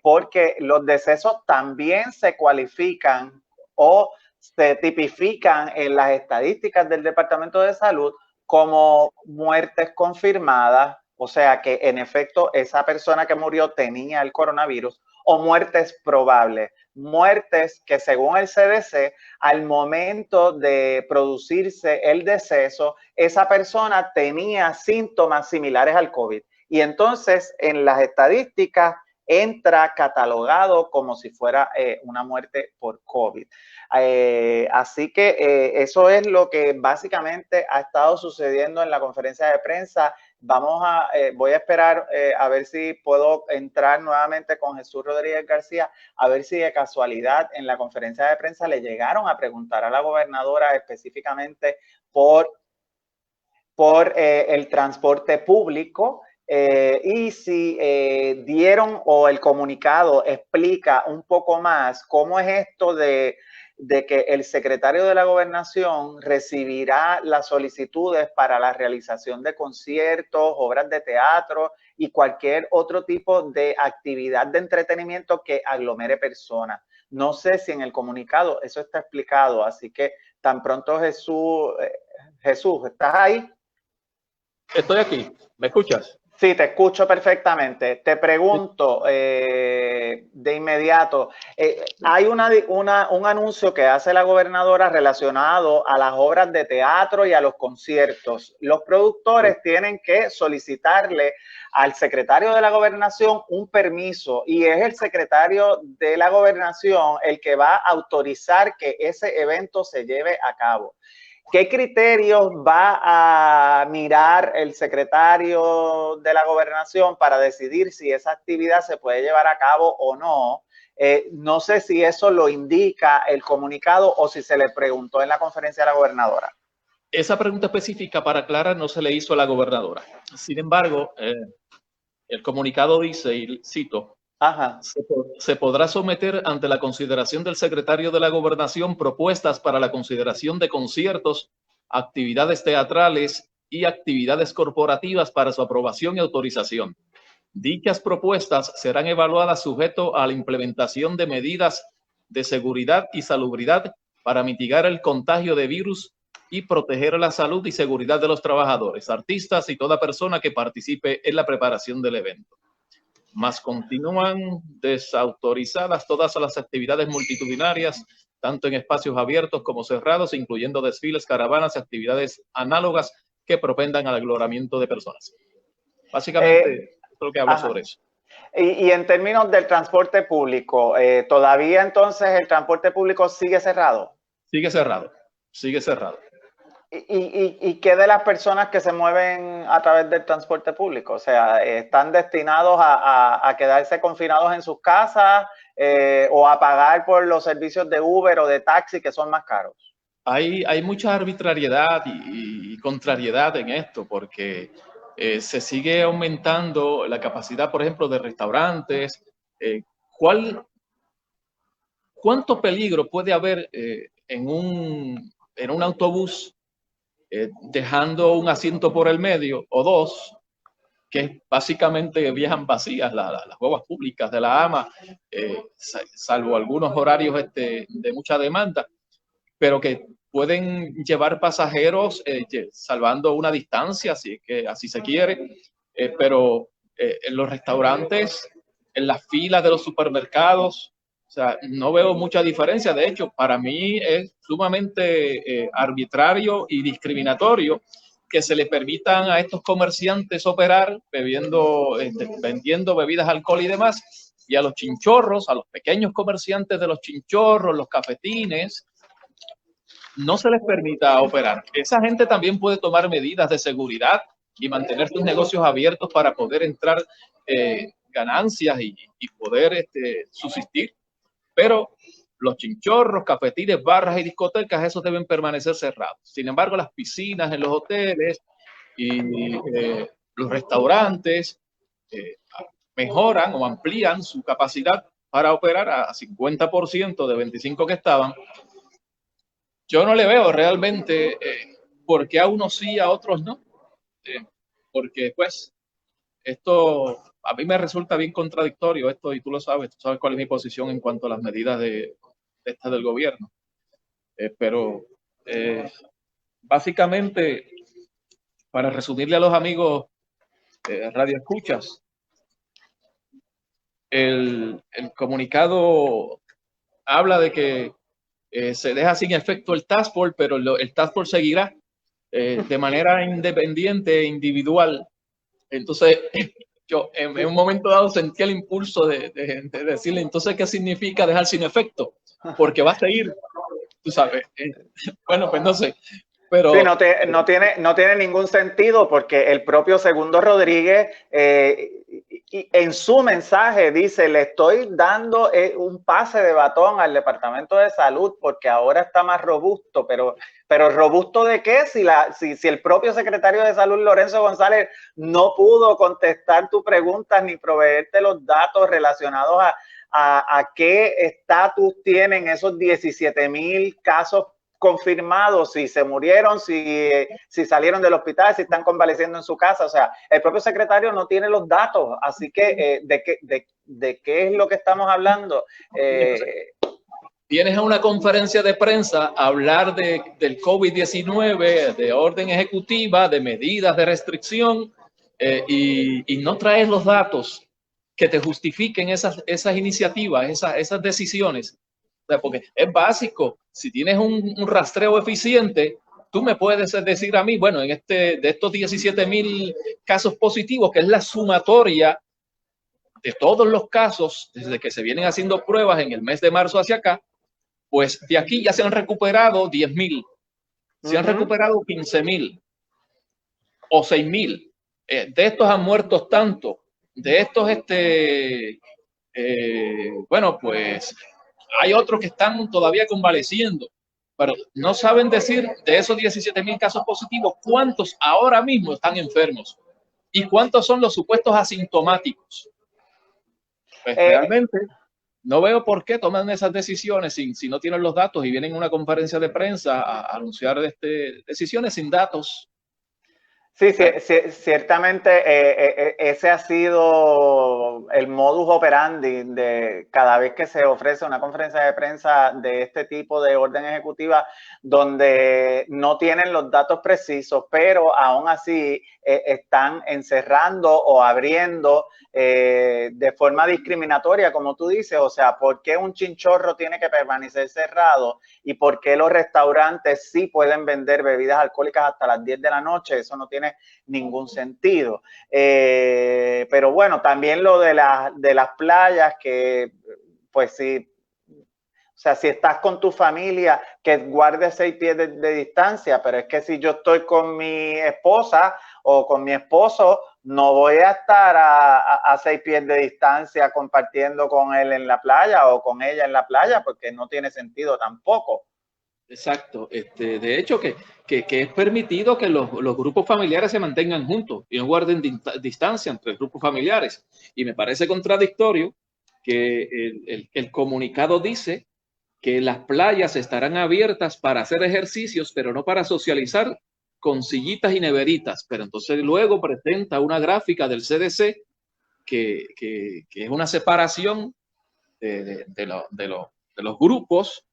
porque los decesos también se cualifican o se tipifican en las estadísticas del Departamento de Salud como muertes confirmadas, o sea que en efecto esa persona que murió tenía el coronavirus, o muertes probables, muertes que según el CDC, al momento de producirse el deceso, esa persona tenía síntomas similares al COVID. Y entonces en las estadísticas entra catalogado como si fuera una muerte por COVID. Así que eso es lo que básicamente ha estado sucediendo en la conferencia de prensa voy a esperar a ver si puedo entrar nuevamente con Jesús Rodríguez García, a ver si de casualidad en la conferencia de prensa le llegaron a preguntar a la gobernadora específicamente por el transporte público. Y si dieron o el comunicado explica un poco más cómo es esto de que el secretario de la Gobernación recibirá las solicitudes para la realización de conciertos, obras de teatro y cualquier otro tipo de actividad de entretenimiento que aglomere personas. No sé si en el comunicado eso está explicado, así que tan pronto Jesús, ¿estás ahí? Estoy aquí, ¿me escuchas? Sí, te escucho perfectamente. Te pregunto de inmediato, hay un anuncio que hace la gobernadora relacionado a las obras de teatro y a los conciertos. Los productores tienen que solicitarle al secretario de la Gobernación un permiso y es el secretario de la Gobernación el que va a autorizar que ese evento se lleve a cabo. ¿Qué criterios va a mirar el secretario de la Gobernación para decidir si esa actividad se puede llevar a cabo o no? No sé si eso lo indica el comunicado o si se le preguntó en la conferencia de la gobernadora. Esa pregunta específica, para aclarar, no se le hizo a la gobernadora. Sin embargo, el comunicado dice, y cito, se podrá someter ante la consideración del secretario de la Gobernación propuestas para la consideración de conciertos, actividades teatrales y actividades corporativas para su aprobación y autorización. Dichas propuestas serán evaluadas sujeto a la implementación de medidas de seguridad y salubridad para mitigar el contagio de virus y proteger la salud y seguridad de los trabajadores, artistas y toda persona que participe en la preparación del evento. Mas continúan desautorizadas todas las actividades multitudinarias, tanto en espacios abiertos como cerrados, incluyendo desfiles, caravanas y actividades análogas que propendan al aglomeramiento de personas. Básicamente, es lo que habla sobre eso. Y en términos del transporte público, ¿todavía entonces el transporte público sigue cerrado? Sigue cerrado, sigue cerrado. ¿Y qué de las personas que se mueven a través del transporte público? O sea, ¿están destinados a quedarse confinados en sus casas o a pagar por los servicios de Uber o de taxi que son más caros? Hay mucha arbitrariedad y contrariedad en esto porque se sigue aumentando la capacidad, por ejemplo, de restaurantes. ¿Cuánto peligro puede haber en un autobús dejando un asiento por el medio o dos, que básicamente viajan vacías las guaguas públicas de la AMA, salvo algunos horarios de mucha demanda, pero que pueden llevar pasajeros salvando una distancia, si que así se quiere, pero en los restaurantes, en las filas de los supermercados, o sea, no veo mucha diferencia. De hecho, para mí es sumamente arbitrario y discriminatorio que se le permitan a estos comerciantes operar vendiendo bebidas, alcohol y demás, y a los chinchorros, a los pequeños comerciantes de los chinchorros, los cafetines, no se les permita operar. Esa gente también puede tomar medidas de seguridad y mantener sus negocios abiertos para poder entrar ganancias y poder subsistir. Pero los chinchorros, cafetines, barras y discotecas, esos deben permanecer cerrados. Sin embargo, las piscinas en los hoteles y los restaurantes mejoran o amplían su capacidad para operar a 50% de 25 que estaban. Yo no le veo realmente por qué a unos sí y a otros no. Porque pues esto a mí me resulta bien contradictorio esto, y tú sabes cuál es mi posición en cuanto a las medidas del gobierno. Pero básicamente, para resumirle a los amigos radio escuchas, el comunicado habla de que se deja sin efecto el Task Force, pero el Task Force seguirá de manera independiente e individual. Entonces, yo en un momento dado sentí el impulso de decirle, entonces, ¿qué significa dejar sin efecto? Porque va a seguir, tú sabes. Bueno, pues no sé. Pero sí, no tiene ningún sentido porque el propio Segundo Rodríguez en su mensaje dice, le estoy dando un pase de batón al Departamento de Salud porque ahora está más robusto, pero ¿robusto de qué? Si el propio secretario de Salud, Lorenzo González, no pudo contestar tus preguntas ni proveerte los datos relacionados a qué estatus tienen esos 17,000 casos confirmados, si se murieron, si salieron del hospital, si están convaleciendo en su casa. O sea, el propio secretario no tiene los datos, así que ¿de qué es lo que estamos hablando? Vienes a una conferencia de prensa a hablar del COVID-19, de orden ejecutiva, de medidas de restricción, y no traes los datos que te justifiquen esas iniciativas, esas decisiones. Porque es básico. Si tienes un rastreo eficiente, tú me puedes decir a mí, bueno, de estos 17,000 casos positivos, que es la sumatoria de todos los casos desde que se vienen haciendo pruebas en el mes de marzo hacia acá, pues de aquí ya se han recuperado 10,000, se han recuperado 15,000 o 6,000. De estos han muerto tanto, de estos, bueno, pues hay otros que están todavía convaleciendo, pero no saben decir de esos 17,000 casos positivos cuántos ahora mismo están enfermos y cuántos son los supuestos asintomáticos. Pues realmente no veo por qué toman esas decisiones si no tienen los datos y vienen a una conferencia de prensa a anunciar decisiones sin datos. Sí, ciertamente ese ha sido el modus operandi de cada vez que se ofrece una conferencia de prensa de este tipo de orden ejecutiva donde no tienen los datos precisos, pero aún así están encerrando o abriendo de forma discriminatoria, como tú dices. O sea, ¿por qué un chinchorro tiene que permanecer cerrado y por qué los restaurantes sí pueden vender bebidas alcohólicas hasta las 10 de la noche? Eso no tiene ningún sentido. Pero bueno, también lo de las playas, que pues sí, o sea, si estás con tu familia, que guardes 6 pies de distancia, pero es que si yo estoy con mi esposa o con mi esposo, no voy a estar a 6 pies de distancia compartiendo con él en la playa o con ella en la playa, porque no tiene sentido tampoco. Exacto. De hecho, que es permitido que los grupos familiares se mantengan juntos y no guarden distancia entre grupos familiares. Y me parece contradictorio que el comunicado dice que las playas estarán abiertas para hacer ejercicios, pero no para socializar, con sillitas y neveritas. Pero entonces luego presenta una gráfica del CDC que es una separación de los grupos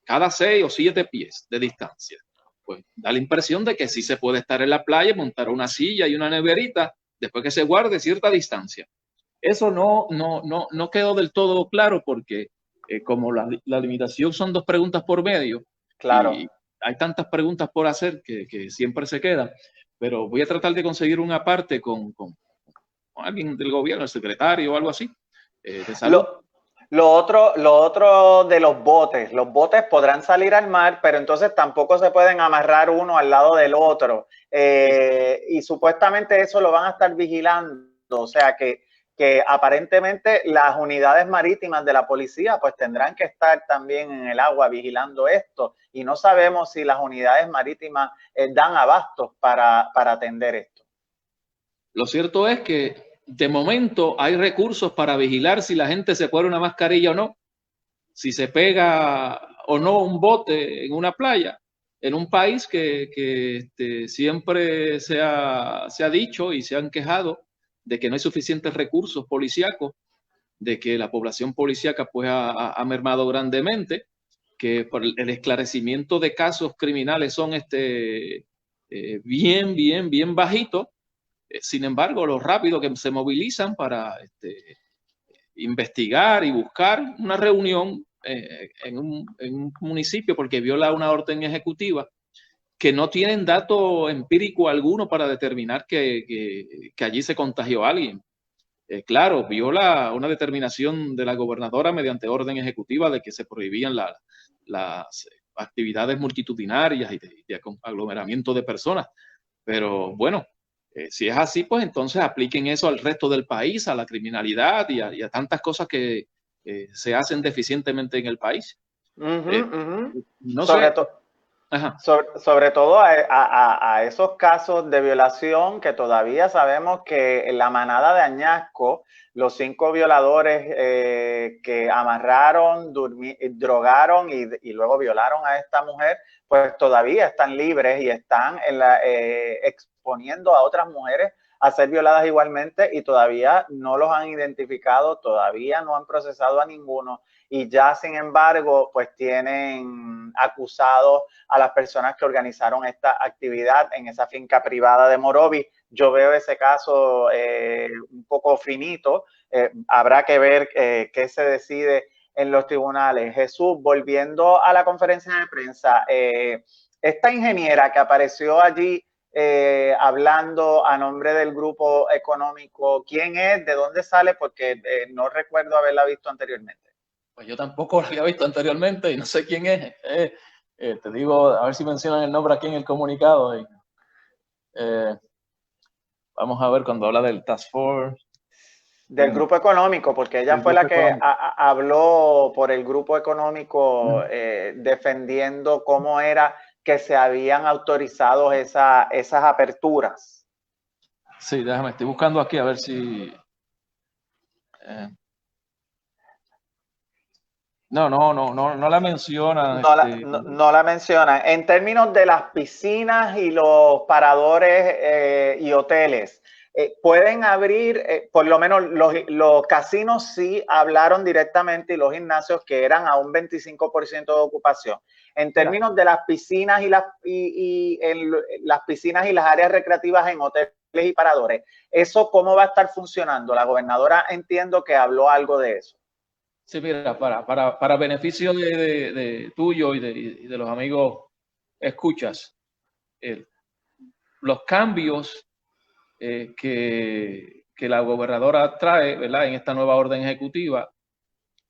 cada 6 o 7 pies de distancia. Pues da la impresión de que sí se puede estar en la playa, montar una silla y una neverita después que se guarde cierta distancia. Eso no quedó del todo claro porque como la limitación son 2 preguntas por medio, claro, y hay tantas preguntas por hacer que siempre se quedan, pero voy a tratar de conseguir una parte con alguien del gobierno, el secretario o algo así, de salud. Lo otro de los botes podrán salir al mar, pero entonces tampoco se pueden amarrar uno al lado del otro. Y supuestamente eso lo van a estar vigilando. O sea que aparentemente las unidades marítimas de la policía pues tendrán que estar también en el agua vigilando esto. Y no sabemos si las unidades marítimas dan abastos para atender esto. Lo cierto es que de momento hay recursos para vigilar si la gente se pone una mascarilla o no, si se pega o no un bote en una playa, en un país que siempre se ha dicho y se han quejado de que no hay suficientes recursos policíacos, de que la población policíaca pues ha mermado grandemente, que por el esclarecimiento de casos criminales son bien bajitos. Sin embargo, lo rápido que se movilizan para investigar y buscar una reunión en un municipio porque viola una orden ejecutiva, que no tienen dato empírico alguno para determinar que allí se contagió alguien. Claro, viola una determinación de la gobernadora mediante orden ejecutiva de que se prohibían actividades multitudinarias y de aglomeramiento de personas. Pero bueno, si es así, pues entonces apliquen eso al resto del país, a la criminalidad y a tantas cosas que se hacen deficientemente en el país. No sé. Sobre todo a esos casos de violación que todavía sabemos que en la manada de Añasco, los 5 violadores que amarraron, drogaron y luego violaron a esta mujer, pues todavía están libres y están exponiendo a otras mujeres a ser violadas igualmente y todavía no los han identificado, todavía no han procesado a ninguno y ya sin embargo pues tienen acusados a las personas que organizaron esta actividad en esa finca privada de Morovis. Yo veo ese caso un poco finito, habrá que ver qué se decide en los tribunales. Jesús, volviendo a la conferencia de prensa, esta ingeniera que apareció allí hablando a nombre del grupo económico, ¿quién es? ¿De dónde sale? Porque no recuerdo haberla visto anteriormente. Pues yo tampoco la había visto anteriormente y no sé quién es. Te digo, a ver si mencionan el nombre aquí en el comunicado. Vamos a ver cuando habla del Task Force. Del grupo económico, porque ella fue la que habló por el grupo económico defendiendo cómo era que se habían autorizado esas aperturas. Sí, déjame, estoy buscando aquí a ver si... No la mencionan. No la mencionan. En términos de las piscinas y los paradores y hoteles, pueden abrir, por lo menos los casinos sí hablaron directamente y los gimnasios que eran a un 25% de ocupación. En términos de las piscinas las piscinas y las áreas recreativas en hoteles y paradores, ¿eso cómo va a estar funcionando? La gobernadora entiendo que habló algo de eso. Sí, mira, para beneficio de tuyo y de los amigos escuchas, los cambios que la gobernadora trae, ¿verdad?, en esta nueva orden ejecutiva,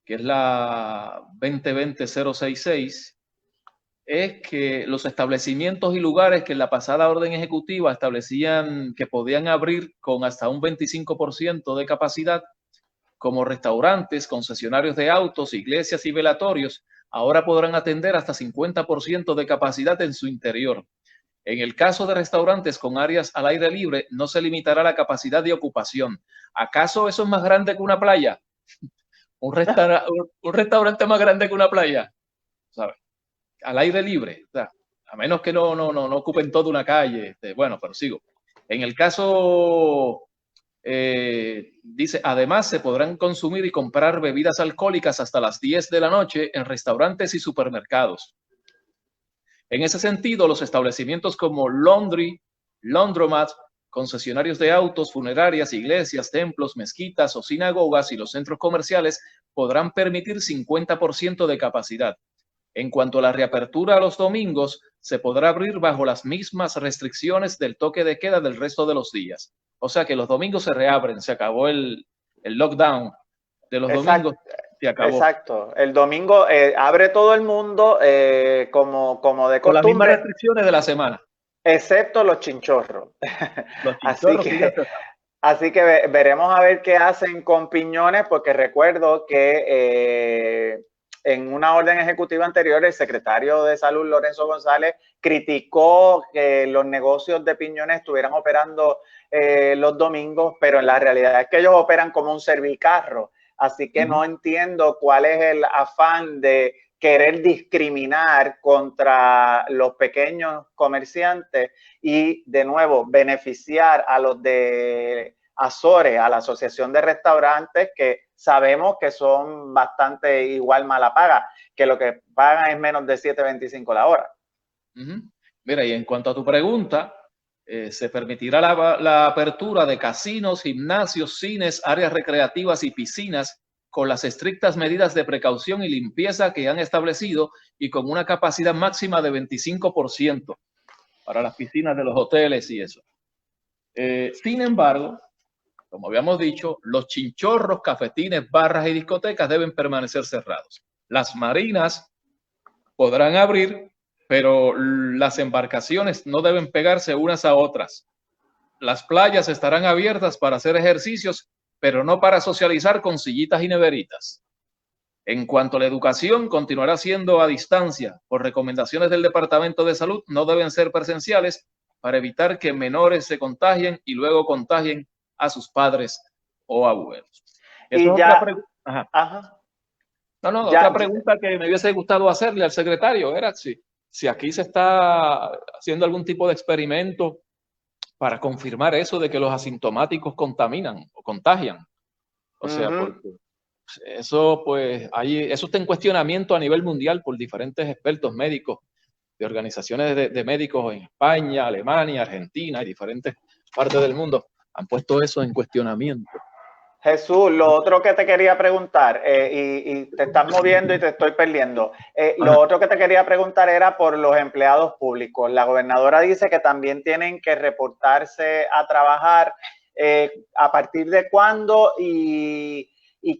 que es la 2020-066, es que los establecimientos y lugares que en la pasada orden ejecutiva establecían que podían abrir con hasta un 25% de capacidad, como restaurantes, concesionarios de autos, iglesias y velatorios, ahora podrán atender hasta 50% de capacidad en su interior. En el caso de restaurantes con áreas al aire libre, no se limitará la capacidad de ocupación. ¿Acaso eso es más grande que una playa? ¿Un restaurante más grande que una playa? ¿Sabes? Al aire libre, o sea, a menos que no ocupen toda una calle. Bueno, pero sigo. En el caso... dice, además se podrán consumir y comprar bebidas alcohólicas hasta las 10 de la noche en restaurantes y supermercados. En ese sentido, los establecimientos como laundry, laundromat, concesionarios de autos, funerarias, iglesias, templos, mezquitas o sinagogas y los centros comerciales podrán permitir 50% de capacidad. En cuanto a la reapertura a los domingos, se podrá abrir bajo las mismas restricciones del toque de queda del resto de los días. O sea que los domingos se reabren, se acabó el lockdown de los domingos, se acabó. Exacto, el domingo abre todo el mundo como de costumbre. Con las mismas restricciones de la semana. Excepto los chinchorros. Así que veremos a ver qué hacen con Piñones, porque recuerdo que en una orden ejecutiva anterior, el secretario de Salud, Lorenzo González, criticó que los negocios de Piñones estuvieran operando los domingos, pero en la realidad es que ellos operan como un servicarro. Así que no entiendo cuál es el afán de querer discriminar contra los pequeños comerciantes y, de nuevo, beneficiar a los de Azores, a la Asociación de Restaurantes, que sabemos que son bastante igual mala paga, que lo que pagan es menos de 7.25 la hora. Mira, y en cuanto a tu pregunta, se permitirá la apertura de casinos, gimnasios, cines, áreas recreativas y piscinas con las estrictas medidas de precaución y limpieza que han establecido y con una capacidad máxima de 25% para las piscinas de los hoteles y eso. Sin embargo, como habíamos dicho, los chinchorros, cafetines, barras y discotecas deben permanecer cerrados. Las marinas podrán abrir, pero las embarcaciones no deben pegarse unas a otras. Las playas estarán abiertas para hacer ejercicios, pero no para socializar con sillitas y neveritas. En cuanto a la educación, continuará siendo a distancia. Por recomendaciones del Departamento de Salud, no deben ser presenciales para evitar que menores se contagien y luego contagien a sus padres o abuelos. Y ya, otra pregunta que me hubiese gustado hacerle al secretario era si aquí se está haciendo algún tipo de experimento para confirmar eso de que los asintomáticos contaminan o contagian. O sea, porque eso pues eso está en cuestionamiento a nivel mundial por diferentes expertos médicos de organizaciones de médicos en España, Alemania, Argentina y diferentes partes del mundo. Han puesto eso en cuestionamiento. Jesús, lo otro que te quería preguntar, y te estás moviendo y te estoy perdiendo, lo otro que te quería preguntar era por los empleados públicos. La gobernadora dice que también tienen que reportarse a trabajar. ¿A partir de cuándo y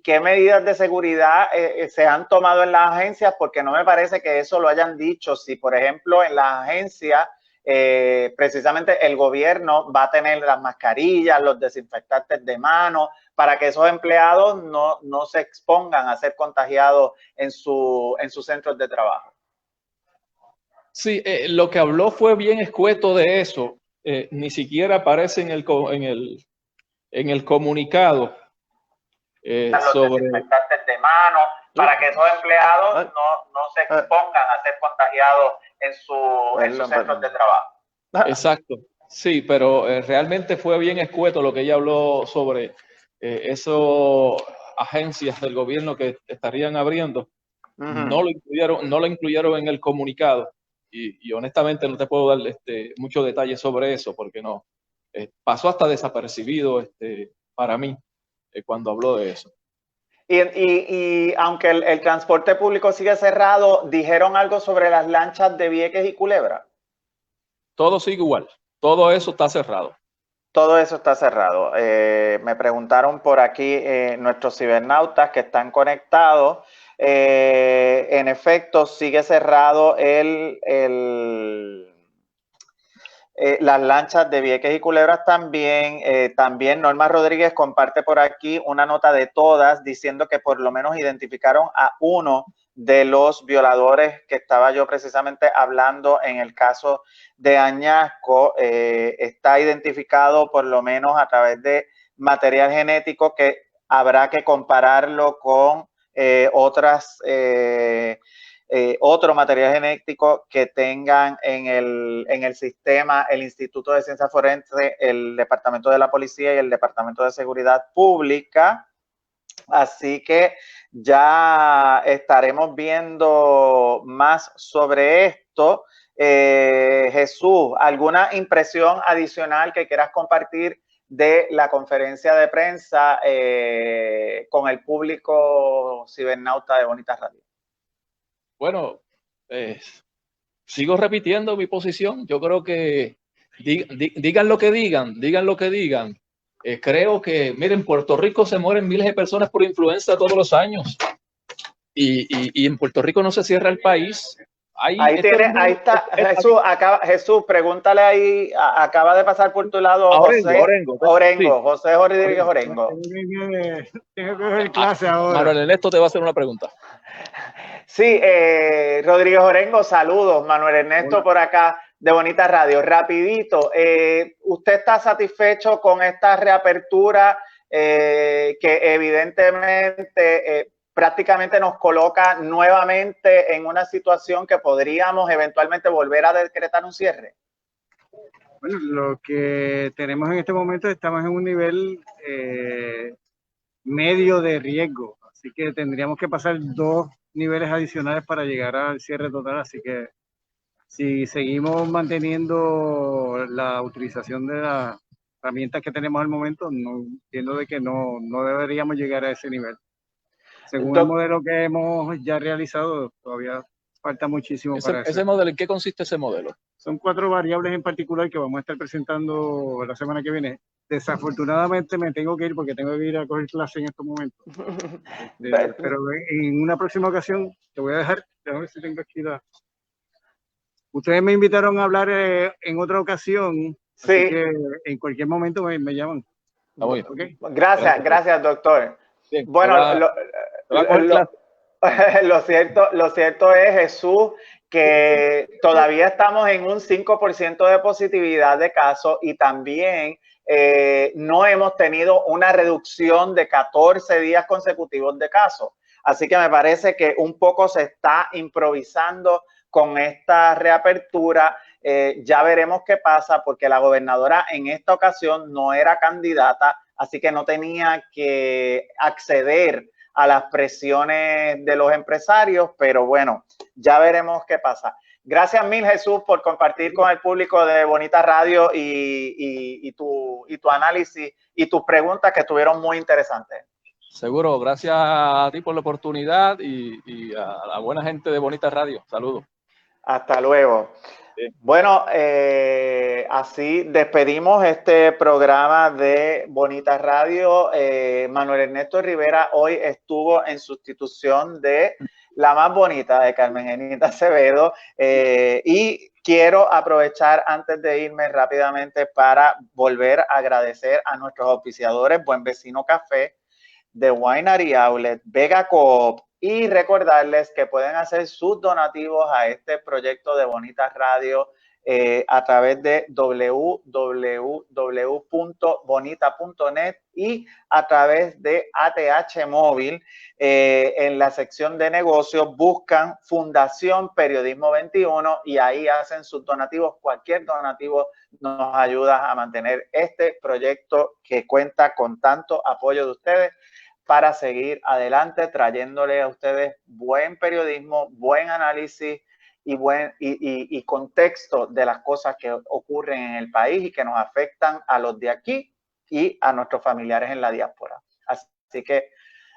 qué medidas de seguridad se han tomado en las agencias? Porque no me parece que eso lo hayan dicho. Si, por ejemplo, en las agencias precisamente el gobierno va a tener las mascarillas, los desinfectantes de mano, para que esos empleados no se expongan a ser contagiados en sus centros de trabajo. Sí, lo que habló fue bien escueto de eso. Ni siquiera aparece en el comunicado los sobre desinfectantes de mano, para que esos empleados no se expongan a ser contagiados en sus centros de trabajo. Exacto, sí, pero realmente fue bien escueto lo que ella habló sobre esas agencias del gobierno que estarían abriendo. No lo incluyeron en el comunicado y honestamente no te puedo dar muchos detalles sobre eso porque no pasó hasta desapercibido para mí cuando habló de eso. Y aunque el transporte público sigue cerrado, ¿dijeron algo sobre las lanchas de Vieques y Culebra? Todo sigue igual. Todo eso está cerrado. Todo eso está cerrado. Me preguntaron por aquí nuestros cibernautas que están conectados. En efecto, sigue cerrado las lanchas de Vieques y Culebras también. También Norma Rodríguez comparte por aquí una nota de todas diciendo que por lo menos identificaron a uno de los violadores que estaba yo precisamente hablando en el caso de Añasco. Está identificado por lo menos a través de material genético que habrá que compararlo con otro material genético que tengan en el sistema el Instituto de Ciencias Forenses, el Departamento de la Policía y el Departamento de Seguridad Pública. Así que ya estaremos viendo más sobre esto. Jesús, ¿alguna impresión adicional que quieras compartir de la conferencia de prensa con el público cibernauta de Bonitas Radio? Bueno, sigo repitiendo mi posición. Yo creo que digan lo que digan. Creo que, miren, en Puerto Rico se mueren miles de personas por influenza todos los años. Y en Puerto Rico no se cierra el país. Ahí está. Jesús, pregúntale ahí. Acaba de pasar por tu lado Orengo. José Rodríguez Orengo. Tengo que ver clase ahora. Manuel Ernesto te va a hacer una pregunta. Sí, Rodríguez Orengo, saludos. Manuel Ernesto por acá de Bonita Radio. Rapidito, ¿usted está satisfecho con esta reapertura que evidentemente prácticamente nos coloca nuevamente en una situación que podríamos eventualmente volver a decretar un cierre? Bueno, lo que tenemos en este momento, estamos en un nivel medio de riesgo, así que tendríamos que pasar 2 niveles adicionales para llegar al cierre total, así que si seguimos manteniendo la utilización de las herramientas que tenemos al momento, no entiendo de que no deberíamos llegar a ese nivel. Según el modelo que hemos ya realizado, todavía falta muchísimo para eso. ¿Ese modelo, en qué consiste ese modelo? Son 4 variables en particular que vamos a estar presentando la semana que viene. Desafortunadamente me tengo que ir porque tengo que ir a coger clase en estos momentos. Pero en una próxima ocasión te voy a dejar. Déjame ver si tengo aquí la... Ustedes me invitaron a hablar en otra ocasión. Sí. Así que en cualquier momento me llaman. Okay. Gracias, doctor. Bien, bueno, lo cierto es, Jesús, que todavía estamos en un 5% de positividad de casos y también no hemos tenido una reducción de 14 días consecutivos de casos. Así que me parece que un poco se está improvisando con esta reapertura. Ya veremos qué pasa, porque la gobernadora en esta ocasión no era candidata, así que no tenía que acceder a las presiones de los empresarios, pero bueno, ya veremos qué pasa. Gracias mil, Jesús, por compartir con el público de Bonita Radio y tu análisis y tus preguntas, que estuvieron muy interesantes. Seguro, gracias a ti por la oportunidad y a la buena gente de Bonita Radio. Saludos. Hasta luego. Sí. Bueno, así despedimos este programa de Bonita Radio. Manuel Ernesto Rivera hoy estuvo en sustitución de la más bonita, de Carmen Genita Acevedo, y quiero aprovechar antes de irme rápidamente para volver a agradecer a nuestros auspiciadores: Buen Vecino Café, The Winery Outlet, Vega Coop, y recordarles que pueden hacer sus donativos a este proyecto de Bonita Radio a través de www.bonita.net y a través de ATH Móvil. En la sección de negocios buscan Fundación Periodismo 21 y ahí hacen sus donativos. Cualquier donativo nos ayuda a mantener este proyecto que cuenta con tanto apoyo de ustedes, para seguir adelante trayéndole a ustedes buen periodismo, buen análisis y contexto de las cosas que ocurren en el país y que nos afectan a los de aquí y a nuestros familiares en la diáspora. Así que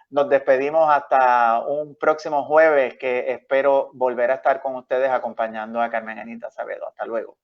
nos despedimos hasta un próximo jueves, que espero volver a estar con ustedes acompañando a Carmen Genita Acevedo. Hasta luego.